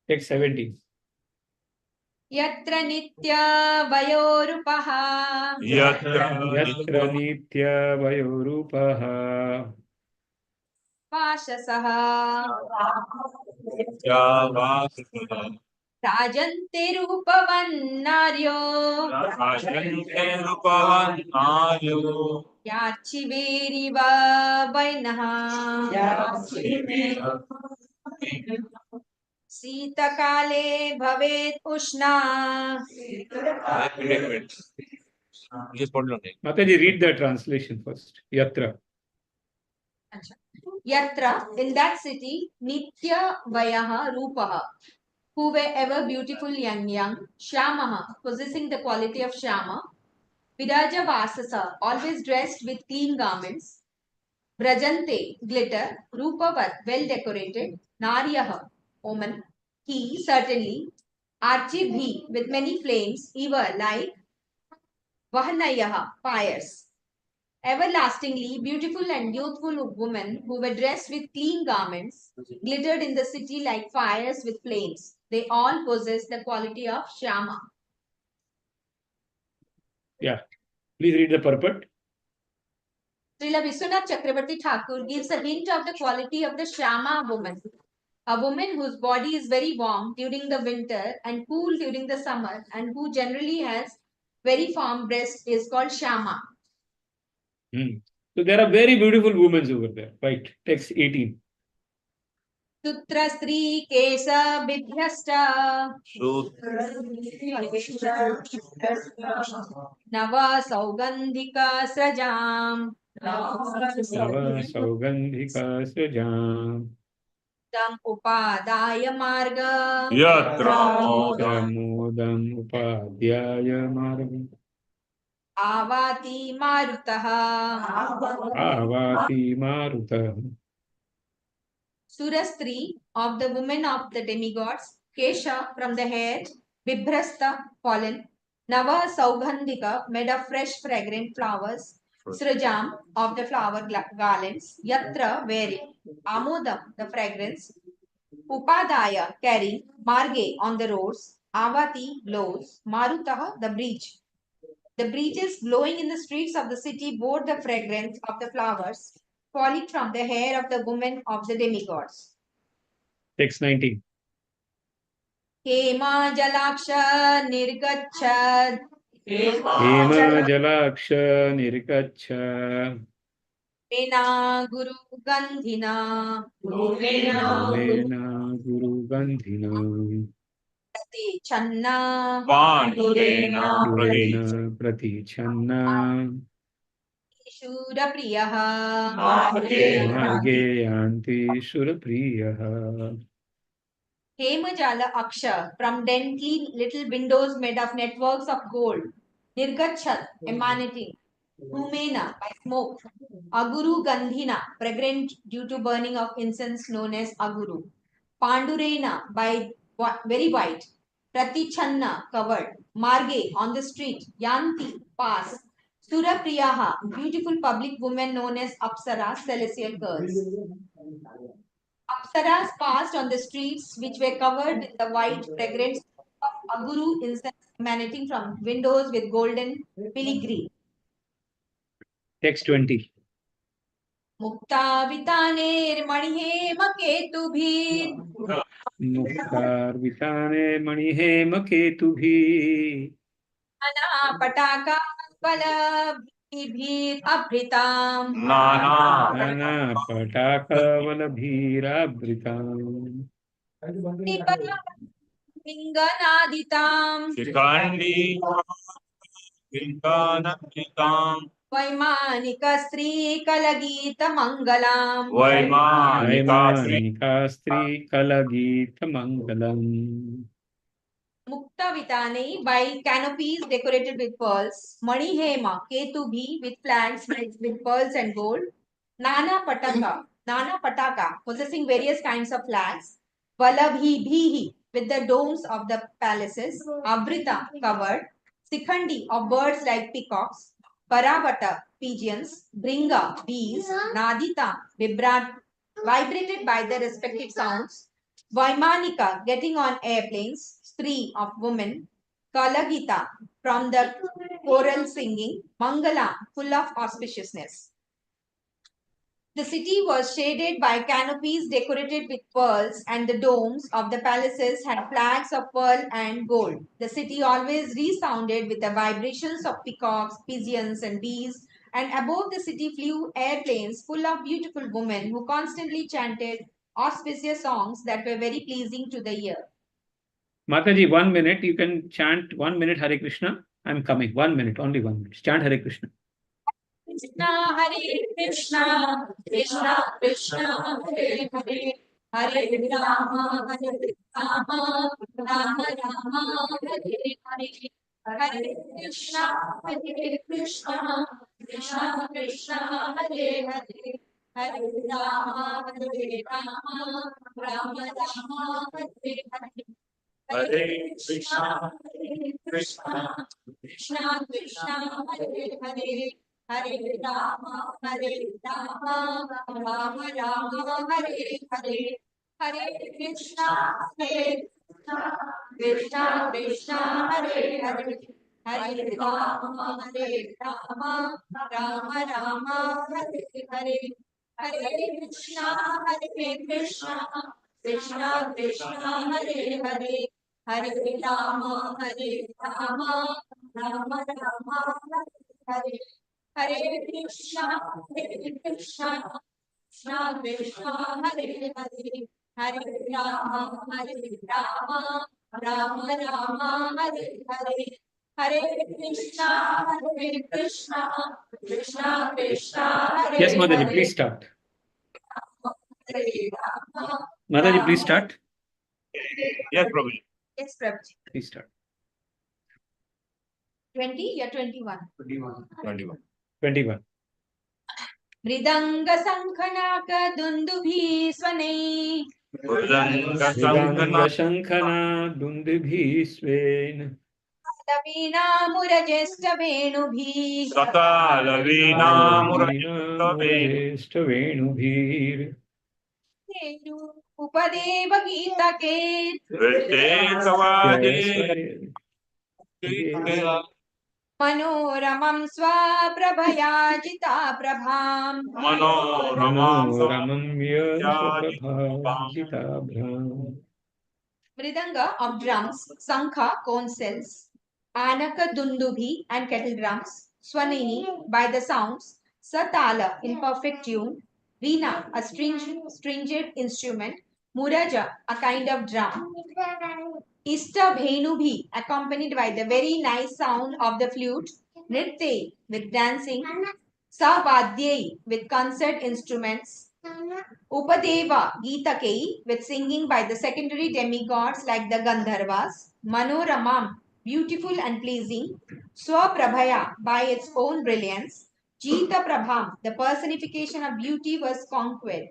Text 17. Yatra nitya vayorupaha Yatra nitya vayorupaha pashasaha Yavasudha rajante rupavannaryo Rajante Rupavannayu yarchiveriva vainaha शीतकाले भवेत् उष्णा Just put it on it. Mataji, read the translation first. Yatra. Yatra, in that city, Nitya Vayaha Rupaha, who were ever beautiful young, Shyamaha, possessing the quality of Shyama, Viraja Vasasa, always dressed with clean garments, Brajante, glitter, Rupavat, well decorated, Naryaha, woman, he, certainly, Archibhi, with many flames, Eva, like Vahanayaha, fires. Everlastingly beautiful and youthful women who were dressed with clean garments glittered in the city like fires with flames. They all possessed the quality of Shama. Yeah. Please read the purport. Srila Vishwanath Chakravarti Thakur gives a hint of the quality of the Shama woman. A woman whose body is very warm during the winter and cool during the summer and who generally has very firm breasts is called Shama. So there are very beautiful women over there. Right. Text 18. Sutra Sri Kesa Bibhyasta Nava Saugandhika Srajam Nava Saugandhika Srajam Tam Upadaya Marga Yatra Modam Upadhyaya Margam Avati Marutaha Avati Maruta Surastri of the women of the demigods, Kesha from the hair, Bibhrasta pollen, Nava Saugandhika made of fresh fragrant flowers, Srajam of the flower garlands, Yatra wearing, Amodam the fragrance, Upadaya carrying, Marge on the roads, Avati blows, Marutaha the breeze. The breezes blowing in the streets of the city bore the fragrance of the flowers falling from the hair of the women of the demigods. Text 19. Hema Jalaksha Nirgachad Hema Jalaksha Nirkacha Vena Guru Gandhina Vena Guru Gandhina Prati Channa Pandurena Purena Pratichanna शूरप्रियः मार्गे यान्ति सुरप्रियः Hemajala Aksha from dainty little windows made of networks of gold. Nirgachat emanating. Humena by smoke. Aguru Gandhina fragrant due to burning of incense known as Aguru. Pandurena by very white. Pratichanna covered. Marge on the street. Yanti pass. Surapriyaha beautiful public women known as Apsara celestial girls. Apsaras passed on the streets which were covered with the white fragrance of aguru incense emanating from windows with golden filigree. Text 20. मुक्तावितानेर्मणिहेम केतुभिः मुक्तार्विताने मणिहेम केतुभिः नानापटाकाबलभिर्भृताम् नानापटाकवलभीराभृताम् पिङ्गनादिताम् Shikhandi वैमानिकस्त्रीकलगीतमङ्गलाम् Vaimanika स्त्रीकलगीतमङ्गलम् Muktavitane by canopies decorated with pearls, Manihema, Ketubhi with flags with pearls and gold, Nana Pataka, possessing various kinds of flags, Valabhi with the domes of the palaces, Avrita covered, Sikhandi of birds like peacocks, Paravata pigeons, Bringa bees, Nadita vibrated by the respective sounds, Vaimanika getting on airplanes, Stree of women, Kalagita from the choral singing, Mangala full of auspiciousness. The city was shaded by canopies decorated with pearls, and the domes of the palaces had flags of pearl and gold. The city always resounded with the vibrations of peacocks, pigeons, and bees, and above the city flew airplanes full of beautiful women who constantly chanted auspicious songs that were very pleasing to the ear. Mataji, 1 minute. You can chant 1 minute Hare Krishna. I'm coming. 1 minute, only 1 minute. Chant Hare Krishna. Krishna Hare Krishna, Krishna Krishna Hare Hare, Hare Rama, Hare Rama, Rama Rama, Hare Hare. Hare Krishna, Hare Krishna, Krishna Krishna, Hare Hare, Hare Rama, Hare Rama, Rama Rama, Hare Hare. Hare Krishna, Krishna, Krishna Krishna, Hare Hare, Hare Rama, Rama Rama, Hare Hare. Hare Krishna, Krishna Krishna, Hare Hare, Hare Rama, Rama Rama, Hare Hare. Hare Krishna, Krishna Krishna Krishna, Hare Hare. Hare Rama, Rama Rama, Hare Hare. Hare Krishna, Krishna Krishna Krishna, Hare Hare. Hare Rama, Rama Rama, Hare Hare. Hare Krishna, Krishna Krishna Krishna, Hare Yes, Mataji, Hare. please start. Hare Rama, Mataji, please start. Yes, Prabhuji. Yes, Prabhuji. Please start. 20 या 21? 21. 21. मृदंग शंखनाक दुंदुभि स्वनै Mridanga Shankhana Dundubi Sven वीणा मुरजेष्ट वेणुभिः Sakalaveena Murajeshta Venubhir Upadev गीतके मनोरमं स्वप्रभयाजिता प्रभाम् Manoramam Yaprabhajitabhram. Mridanga of drums, Sankha conch shells, Anaka Dundubhi and kettle drums, Swanihi by the sounds, Satala in perfect tune, Veena a stringed instrument, Muraja a kind of drum, Ista Bhenubhi accompanied by the very nice sound of the flute, Nritte with dancing, Savadyai with concert instruments, Upadeva Geetakei with singing by the secondary demigods like the Gandharvas, Manoramam, beautiful and pleasing, Swaprabhaya by its own brilliance, Jita Prabham, the personification of beauty was conquered.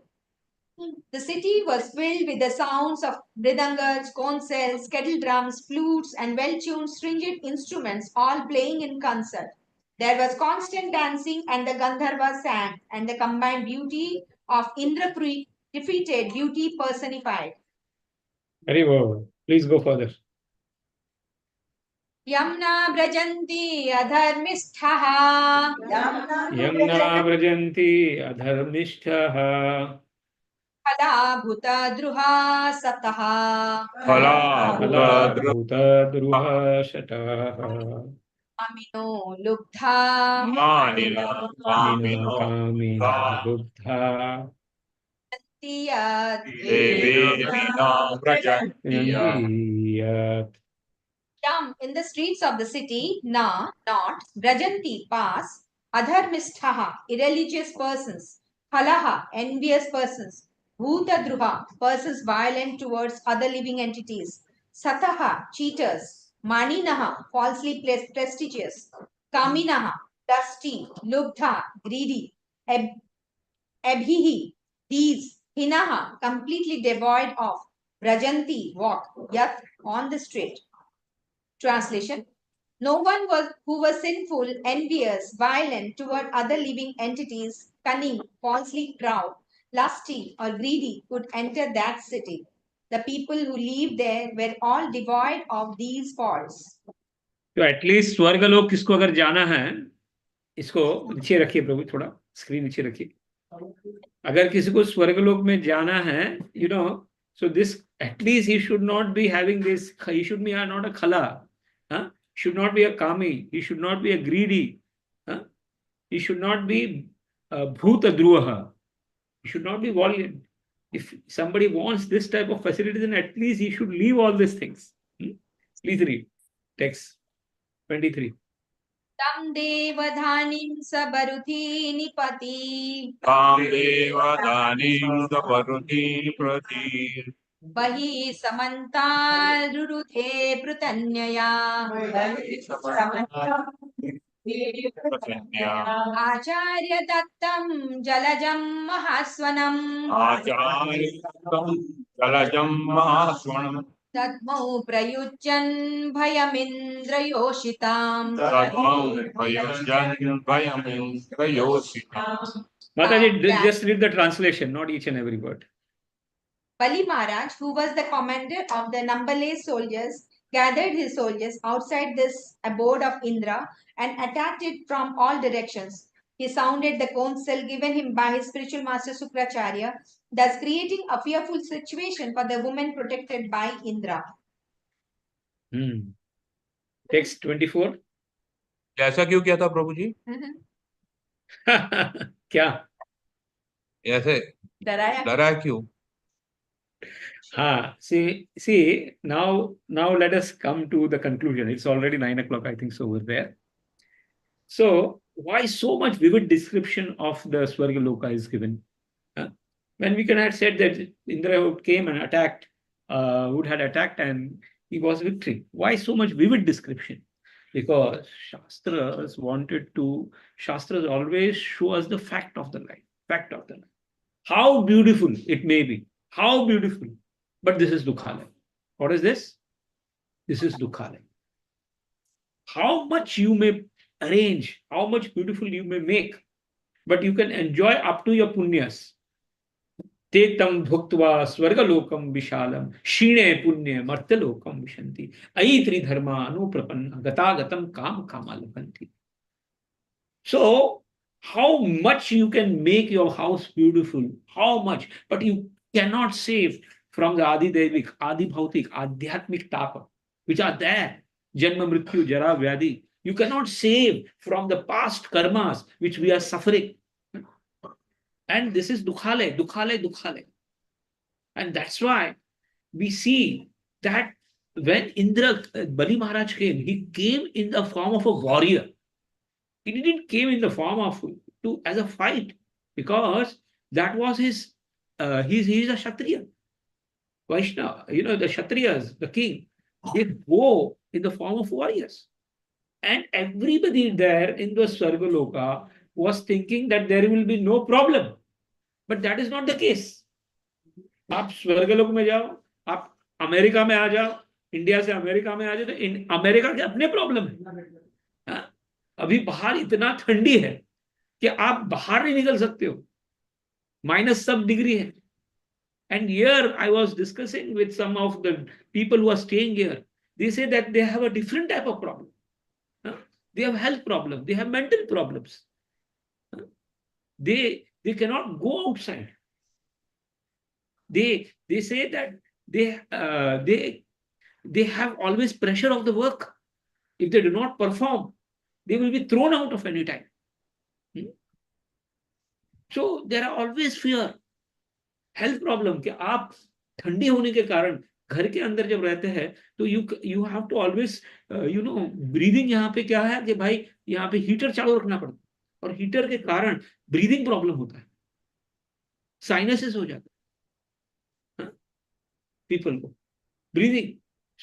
The city was filled with the sounds of mridangas, concells, kettle drums, flutes, and well-tuned stringent instruments all playing in concert. There was constant dancing, and the Gandharvas sang, and the combined beauty of Indra defeated beauty personified. Very well. Please go further. Yamna Brajanti Adharmisthaha. Yamna Vrajanti Adharmishtaha Phala Bhuta Druha Sataha. Phala Phala Bhuta Bhuta Druha Shataha Amino Lubdha. Manila Mina Kamino Kamina Buddha Devi Vina Prajantiya. Yandiyat. In the streets of the city, not, Brajanti, pass, Adharmisthaha, irreligious persons, Phalaha, envious persons, Bhutadruha, persons violent towards other living entities, Sataha, cheaters, Maninaha, falsely prestigious, Kaminaha, dusty, Lubdha, greedy, Abhihi, these, Hinaha, completely devoid of, Brajanti, walk, Yat, on the street. Translation: no one who was sinful, envious, violent toward other living entities, cunning, falsely proud, lusty, or greedy could enter that city. The people who lived there were all devoid of these faults. तो at least स्वर्गलोक किसको अगर जाना है, इसको नीचे रखिए प्रभु, थोड़ा स्क्रीन नीचे रखिए. अगर किसी को स्वर्गलोक में जाना है, you know, so this at least he should not be having this, he should be not a khala, huh? Should not be a kami, he should not be a greedy, huh? He should not be bhuta druha, he should not be violent. If somebody wants this type of facility, then at least he should leave all these things. Please read text 23. Tam devadhanim sabaruthi nipati Kamdeva Danim Saparuti Prati Bahi samantal ruruthe prutanyaya Acharya Dattam Jalajam Mahaswanam Acharya Kalajam Mahaswanam Tatmau Prayuchan Bhayamindra Yoshitam. Tatmau Bhayajan Bhayam Prayositam. Mataji, just read the translation, not each and every word. Bali Maharaj, who was the commander of the numberless soldiers, gathered his soldiers outside this abode of Indra and attacked it from all directions. He sounded the conch shell given him by his spiritual master Sukracharya, thus creating a fearful situation for the woman protected by Indra. Text 24. ऐसा क्यों किया था प्रभु जी? क्या? ऐसे डराया क्यों? See, now let us come to the conclusion. It's already 9 o'clock, I think so, over there. So, why so much vivid description of the Swargaloka is given? When we can have said that Indra came and attacked, would had attacked and he was victory. Why so much vivid description? Because Shastras always show us the fact of the life. How beautiful it may be. How beautiful. But this is Dukhalaya. What is this? This is Dukhalaya. How much you may arrange, how much beautiful you may make, but you can enjoy up to your punyas. Tetam bhuktva swargalokam vishalam shine punye martalokam vishanti aitri dharma anuprapanna gatagatam kam kamalabhanti. So, how much you can make your house beautiful, how much, but you cannot save from the Adi Devik, Adi Bhautik, Adhyatmik Tapa, which are there. Janma Mrityu, Jara, Vyadi. You cannot save from the past karmas which we are suffering. And this is Dukhale. And that's why we see that when Indra, Bali Maharaj came, he came in the form of a warrior. He didn't came in the form of to as a fight, because that was his. He's a Kshatriya. Vaishnava, the Kshatriyas, the king, they go in the form of warriors. And everybody there in the Swargaloka was thinking that there will be no problem. But that is not the case. आप स्वर्गलोक में जाओ, आप America में आ जाओ, India से America में आ जाओ, तो अमेरिका के अपने प्रॉब्लम है। अभी बाहर इतना ठंडी है कि आप बाहर नहीं निकल सकते हो, माइनस सब डिग्री है। And here I was discussing with some of the people who are staying here. They say that they have a different type of problem. They have health problems. They have mental problems. They cannot go outside. They say that they have always pressure of the work. If they do not perform, they will be thrown out of any time. So there are always fear. Health problem कि आप ठंडी होने के कारण घर के अंदर जब रहते हैं तो you have to always breathing. यहाँ पे क्या है कि भाई यहाँ पे हीटर चालू रखना पड़ता है, और हीटर के कारण ब्रीदिंग प्रॉब्लम होता है, साइनसेस हो जाता है पीपल को, breathing.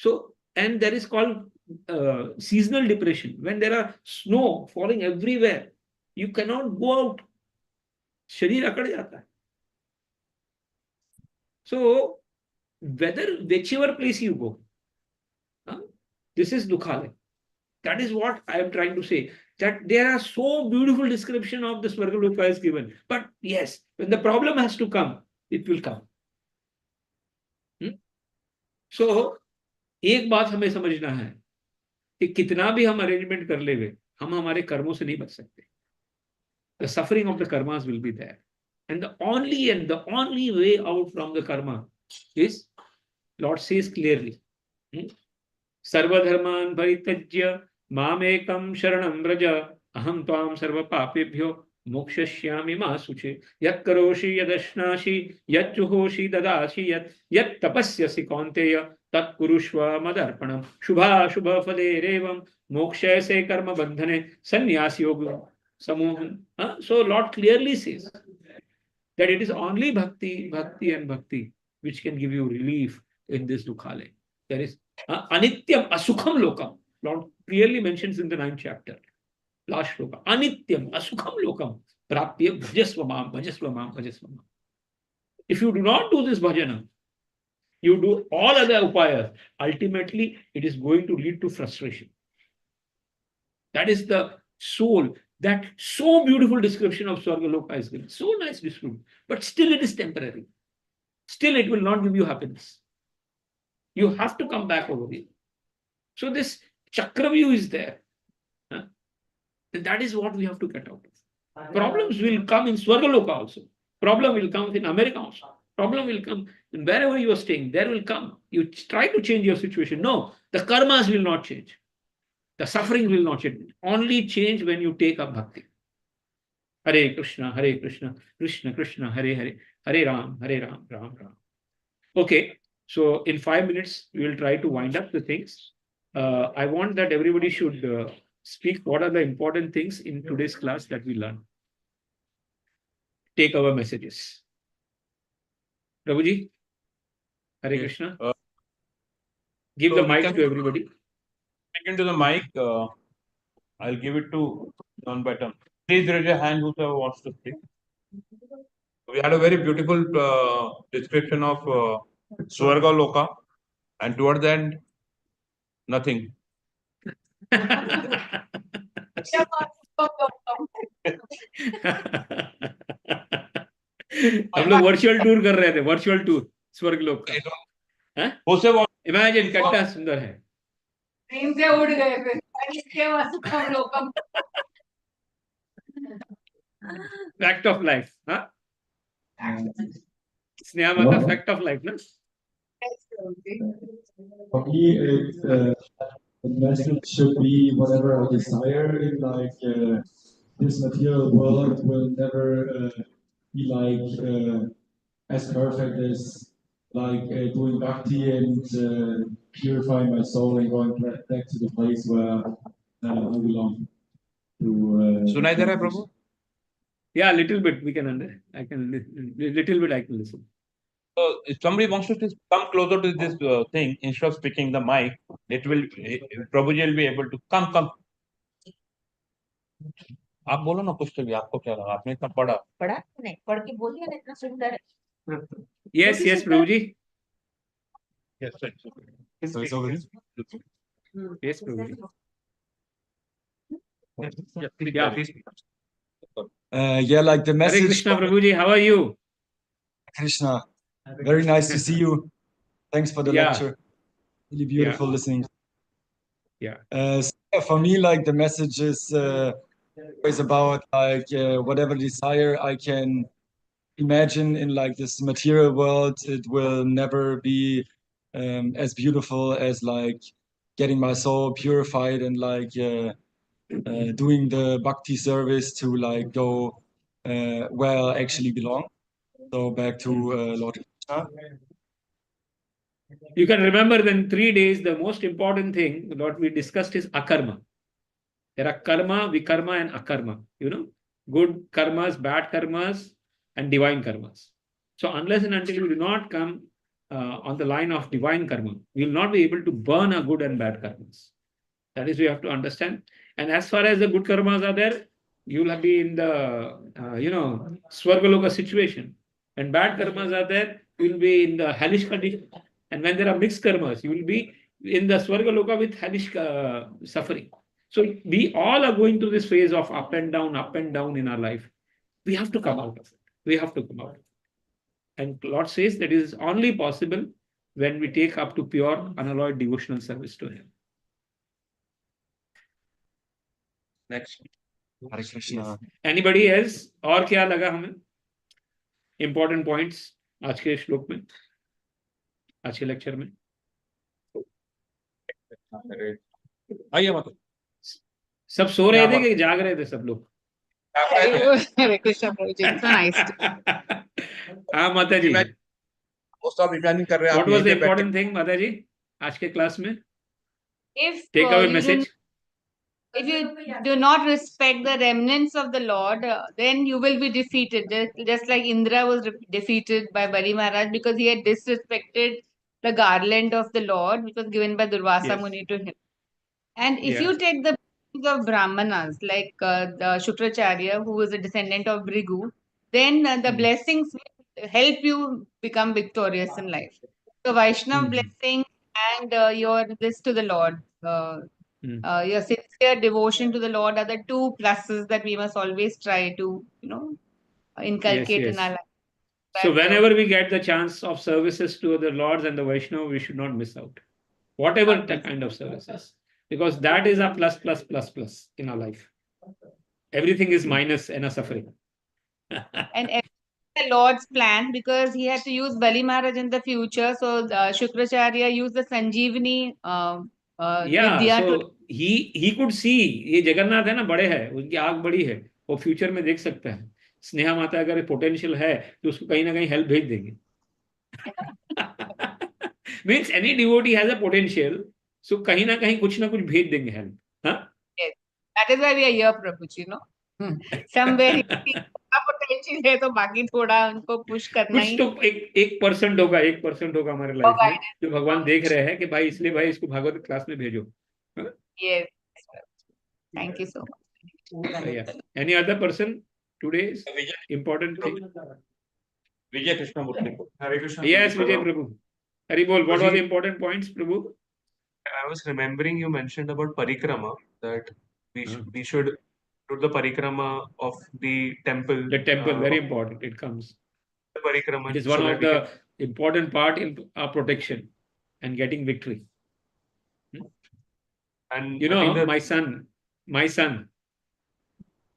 So and there is called seasonal depression when there are snow falling everywhere, you can not go out, शरीर अकड़ जाता है। So, whichever place you go, this is Dukhalaya. That is what I am trying to say. That there are so beautiful description of the Swargaloka is given. But yes, when the problem has to come, it will come. So, एक बात हमें समझना है कि कितना भी हम arrangement कर लेंगे, हम हमारे कर्मों से नहीं बच सकते. The suffering of the karmas will be there. And the only way out from the karma is, Lord says clearly, Sarvadharman paritajya mamekam sharanam vraja aham tvam sarva papebhyo mokshashyami ma suche yat karoshi yadashnashi yat juhoshi dadashi yat tapasyasi kaunteya tat kurushva madarpanam shubha shubha phalerevam moksha se karma bandhane sannyas yoga samohan. So Lord clearly says that it is only bhakti and bhakti which can give you relief in this dukhalaya. There is anityam asukham lokam. Lord clearly mentions in the 9th chapter, last shloka, anityam asukham lokam prapya bhajasva mam, bhajasva mam, bhajasva mam. If you do not do this bhajana, you do all other upayas, ultimately it is going to lead to frustration. That is the soul. That so beautiful description of Swargaloka is given. So nice description. But still it is temporary. Still it will not give you happiness. You have to come back over here. So this Chakravyu is there. And that is what we have to get out of. Problems will come in Swargaloka also. Problem will come in America also. Problem will come in wherever you are staying. There will come. You try to change your situation. No, the karmas will not change. The suffering will not change. Only change when you take up bhakti. Hare Krishna, Krishna Krishna, Hare Hare, Hare Ram, Ram Ram. Okay, so in 5 minutes, we will try to wind up the things. I want that everybody should speak what are the important things in today's class that we learn. Take our messages. Prabhuji, Hare Krishna. Give the mic to everybody. Into the mic, I'll give it to one by turn. Please raise your hand whoever wants to speak. We had a very beautiful description of Swarga Loka, and towards the end, nothing. हम लोग virtual tour कर रहे थे, virtual tour स्वर्ग लोक का. Imagine कितना सुंदर है. ट्रेन से उड़ गए फिर हम लोग. Fact of life, huh? Sneha Mata, fact of life, no? For me, the message should be whatever I desire in this material world will never be as perfect as doing bhakti and purifying my soul and going back to the place where I belong. सुनाई दे रहा है प्रभु? Yeah, little bit we can I can little bit I can listen. So if somebody wants to just come closer to this thing instead of speaking the mic, it will Prabhuji will be able to come. आप बोलो ना कुछ तो भी आपको क्या लगा आपने इतना पढ़ा पढ़ा नहीं पढ़ के बोल दिया ना इतना सुंदर है Yes, Looking yes, सुंदर है। Prabhuji. yes sir. So it's over. Yes, Prabhuji. Yeah, please, Yeah. please. Yeah, like the Hare message. Krishna, Prabhuji, how are you? Krishna, very nice to see you. Thanks for the Yeah. lecture. Really beautiful listening. Yeah. So yeah, for me, like the message is always about like whatever desire I can imagine in like this material world, it will never be as beautiful as like getting my soul purified and like doing the bhakti service to like go where I actually belong. So back to Lord Krishna. You can remember then 3 days, the most important thing what we discussed is akarma. There are karma, vikarma, and akarma. You know, good karmas, bad karmas, and divine karmas. So unless and until we do not come on the line of divine karma, we will not be able to burn our good and bad karmas. That is, we have to understand. And as far as the good karmas are there, you will be in the Swargaloka situation. And bad karmas are there, you will be in the hellish condition. And when there are mixed karmas, you will be in the Swargaloka with hellish suffering. So we all are going through this phase of up and down in our life. We have to come out of it. We have to come out. And Lord says that it is only possible when we take up to pure, unalloyed devotional service to Him. Next. Hare Krishna. Anybody else? और क्या लगा हमें? Important points आज के श्लोक में, आज के लेक्चर में. आइए मतलब सब सो रहे थे कि जाग रहे थे सब लोग? Hare Krishna Prabhuji, so nice. हाँ माता जी. वो सब इमेजिन कर रहे हैं What आप was the यहीं पे बैठ important thing, माता जी, आज के क्लास में? If Take away you message. if you do not respect the remnants of the Lord, then you will be defeated. Just like Indra was defeated by Bali Maharaj because he had disrespected the garland of the Lord, which was given by Durvasa Yes. Muni to him. And if Yeah. you take the blessings of Brahmanas, like the Shukracharya, who is a descendant of Brigu, then the blessings will help you become victorious in life. So Vaishnav blessing and your this to the Lord. Your sincere devotion to the Lord are the two pluses that we must always try to, inculcate Yes, in our yes. life. So But, whenever we get the chance of services to the Lords and the Vaishnava, we should not miss out. Whatever the kind of services. Because that is a plus in our life. Everything is minus and a suffering. and the Lord's plan, because he had to use Bali Maharaj in the future. So Shukracharya used the Sanjeevani Yeah, Vidya to so he could see, ये जगन्नाथ है ना, बड़े है, उनकी आग बड़ी है, वो फ्यूचर में देख सकता है. स्नेहा माता अगर पोटेंशियल है तो उसको कहीं ना कहीं हेल्प भेज देंगे. Means any devotee has a potential, so कहीं ना कहीं कुछ ना कुछ भेज देंगे हेल्प. हाँ? Yes. That is why we are here, Prabhuji, Somewhere potential है तो बाकी थोड़ा उनको पुश करना कुछ ही. तो 1% होगा, 1% होगा हमारे लाइफ में जो भगवान देख रहे हैं कि भाई इसलिए भाई इसको भागवत क्लास में भेजो. हाँ? Yes. Thank you so much. Yeah. Any other person today's important thing? Vijay Krishna Murthy Hare Krishna. Yes, Vijay Prabhu. Hari Bol, what Prabhuji. were the important points, Prabhu? I was remembering you mentioned about parikrama, that we should do the parikrama of the temple. The temple, very important. It comes. Parikrama. It is one of the important part in our protection and getting victory. And You I think know, that my son,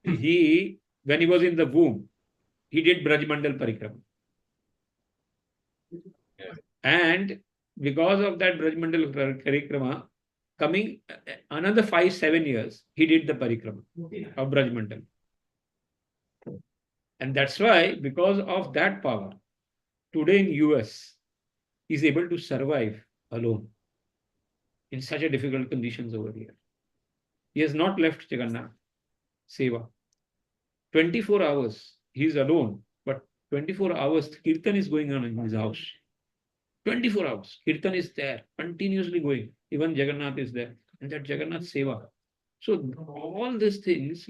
he, when he was in the womb, he did Brajmandal Parikrama. And because of that Brajmandal Parikrama, coming another 5-7 years, he did the Parikrama of Brajmandal. And that's why, because of that power, today in US, he is able to survive alone in such a difficult conditions over here. He has not left Jagannath Seva. 24 hours he is alone, but 24 hours kirtan is going on in his house. 24 hours kirtan is there, continuously going. Even Jagannath is there, and that Jagannath seva. So all these things,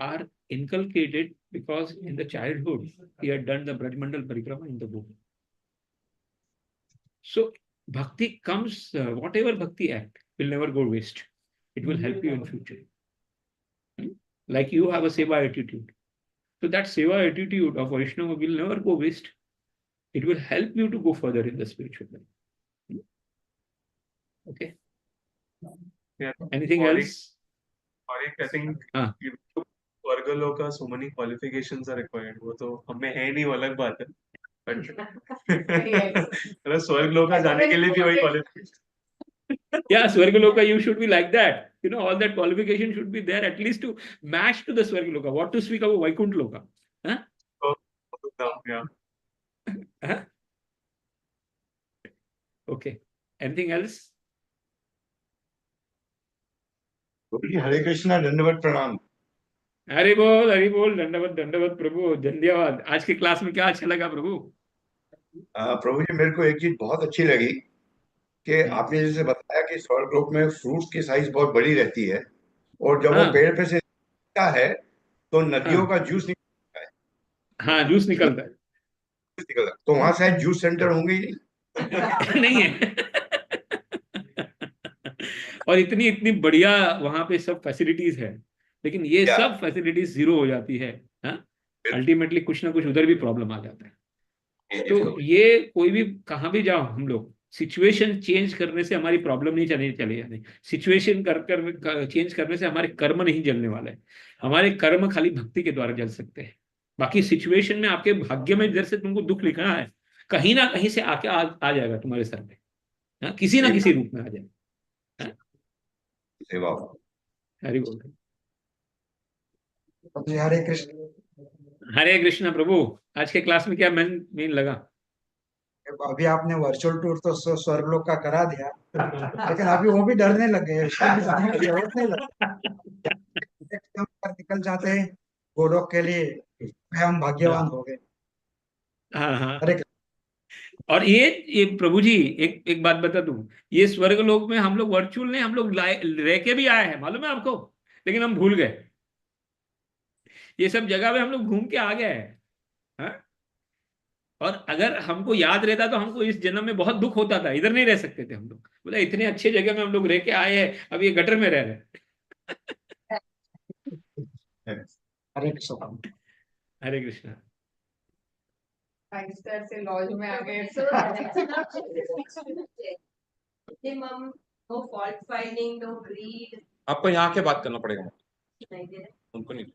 are inculcated because in the childhood he had done the Brajmandal Parikrama in the book. So bhakti comes, whatever bhakti act will never go waste. It will help you in future. Like you have a seva attitude. So that seva attitude of Vaishnava will never go waste. It will help you to go further in the spiritual life. Okay. Yeah. Anything else? I think हाँ. स्वर्गलोका so many qualifications are required. वो तो हमें है नहीं, वो अलग बात है. But मतलब स्वर्गलोका जाने के लिए भी वही qualification. Yeah, Swargaloka, you should be like that. All that qualification should be there at least to match to the Swargaloka. What to speak about Vaikunt Loka? Huh? Yeah. Huh? Okay. Anything else? हरे कृष्णा, दंडवत प्रणाम। हरि बोल, दंडवत प्रभु, धन्यवाद। आज की class में क्या अच्छा लगा प्रभु? प्रभु जी, मेरे को एक चीज बहुत अच्छी लगी कि आपने जैसे बताया कि स्वर्गलोक में फ्रूट्स की साइज बहुत बड़ी रहती है, और जब वो हाँ. पेड़ पे से निकलता है तो नदियों हाँ. का जूस निकलता है। हाँ, जूस निकलता है। तो वहां शायद जूस सेंटर होंगे ही नहीं है। और इतनी इतनी बढ़िया वहां पे सब फैसिलिटीज है, लेकिन ये क्या? सब फैसिलिटीज जीरो हो जाती है। अल्टीमेटली कुछ ना कुछ उधर भी प्रॉब्लम आ जाता है। तो ये कोई भी कहाँ भी जाओ, हम लोग सिचुएशन चेंज करने से हमारी प्रॉब्लम नहीं चले जाने। सिचुएशन कर चेंज करने से हमारे कर्म नहीं जलने वाले हैं। हमारे कर्म खाली भक्ति के द्वारा जल सकते हैं। बाकी सिचुएशन में आपके भाग्य में इधर से तुमको दुख लिखना है, कहीं ना कहीं से आके आ जाएगा तुम्हारे सर पे। किसी ना किसी रूप में आ जाएगा। सेवा। हरि बोल। हरे कृष्ण। हरे कृष्ण प्रभु। आज के क्लास में क्या मेन लगा? अभी आपने वर्चुअल टूर तो स्वर्गलोक का करा दिया, लेकिन अभी वो भी डरने लग गए, उसको भी जाने की जरूरत नहीं लगती। एकदम निकल जाते हैं गोलोक के लिए, हम भाग्यवान हो गए। हाँ। हरे और ये प्रभु जी, एक बात बता दूं, ये स्वर्ग लोक में हम लोग वर्चुअल नहीं, हम लोग रह के भी आए हैं, मालूम है आपको, लेकिन हम भूल गए। ये सब जगह पे हम लोग घूम के आ गए हैं। हाँ? और अगर हमको याद रहता तो हमको इस जन्म में बहुत दुख होता था, इधर नहीं रह सकते थे हम लोग। बोला इतने अच्छे जगह में हम लोग रह के आए हैं, अब ये गटर में रह रहे हैं। हरे कृष्ण। हरे कृष्णा। 5 स्टार से लॉज में आ गए। Minimum, no fault finding, no greed. आपको यहाँ के बात करना पड़ेगा, उनको नहीं।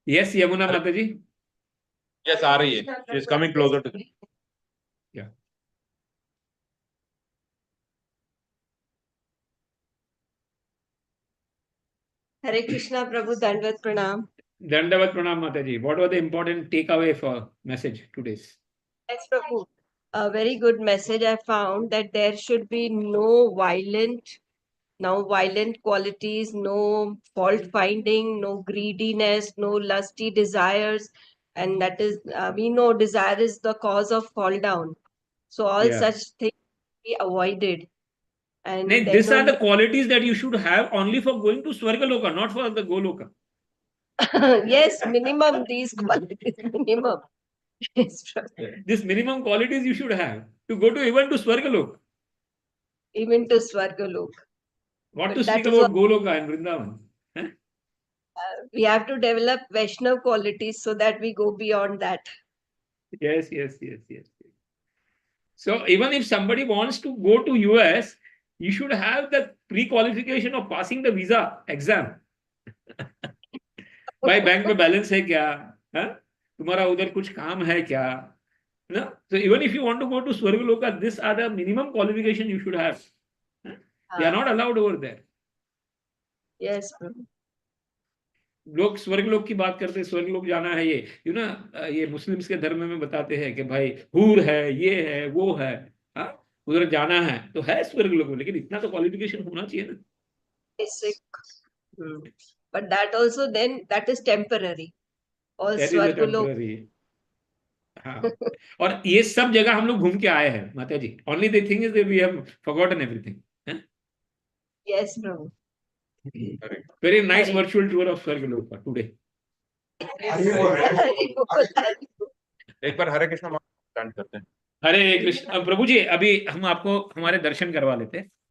यस यमुना माता जी। यस, आ रही है। She is coming closer to. Hare Krishna प्रभु, दंडवत प्रणाम। दंडवत प्रणाम माता जी। What was the important takeaway for message today's? Yes, Prabhu. A very good message. I found that there should be no violent qualities, no fault finding, no greediness, no lusty desires, and that is we know desire is the cause of fall down. So all Yeah. such things be avoided. And नहीं, then these are the only qualities that you should have only for going to Swargaloka, not for the Goloka. yes, minimum these qualities, minimum. Yes, Prabhu. This minimum qualities you should have to go to even to Swargalok. Even to Swargalok. What But to that speak is about Goloka and Vrindavan? Huh? We have to develop Vaishnav qualities so that we go beyond that. Yes. So even if somebody wants to go to US, you should have the pre-qualification of passing the visa exam. भाई bank में balance है क्या? हाँ? तुम्हारा उधर कुछ काम है क्या? No? So even if you want to go to Swargaloka, these are the minimum qualification you should have. They are not allowed over there. Yes, Prabhu. लोग स्वर्गलोक की बात करते हैं, स्वर्गलोक जाना है, ये मुस्लिम्स के धर्म में बताते हैं कि भाई हूर है, ये है, वो है, हाँ उधर जाना है तो है स्वर्गलोक में, लेकिन इतना तो क्वालिफिकेशन होना चाहिए ना। Basic But that also then that is temporary. All That is a Swargaloka. temporary. हाँ, और ये सब जगह हम लोग घूम के आए हैं माता जी. Only the thing is that we have forgotten everything. हैं? Yes, Prabhu. Very nice Hare. virtual tour of Swargaloka today. Hare Bol. एक बार हरे कृष्ण स्टार्ट करते हैं. हरे कृष्ण. प्रभु जी, अभी हम आपको हमारे दर्शन करवा लेते हैं.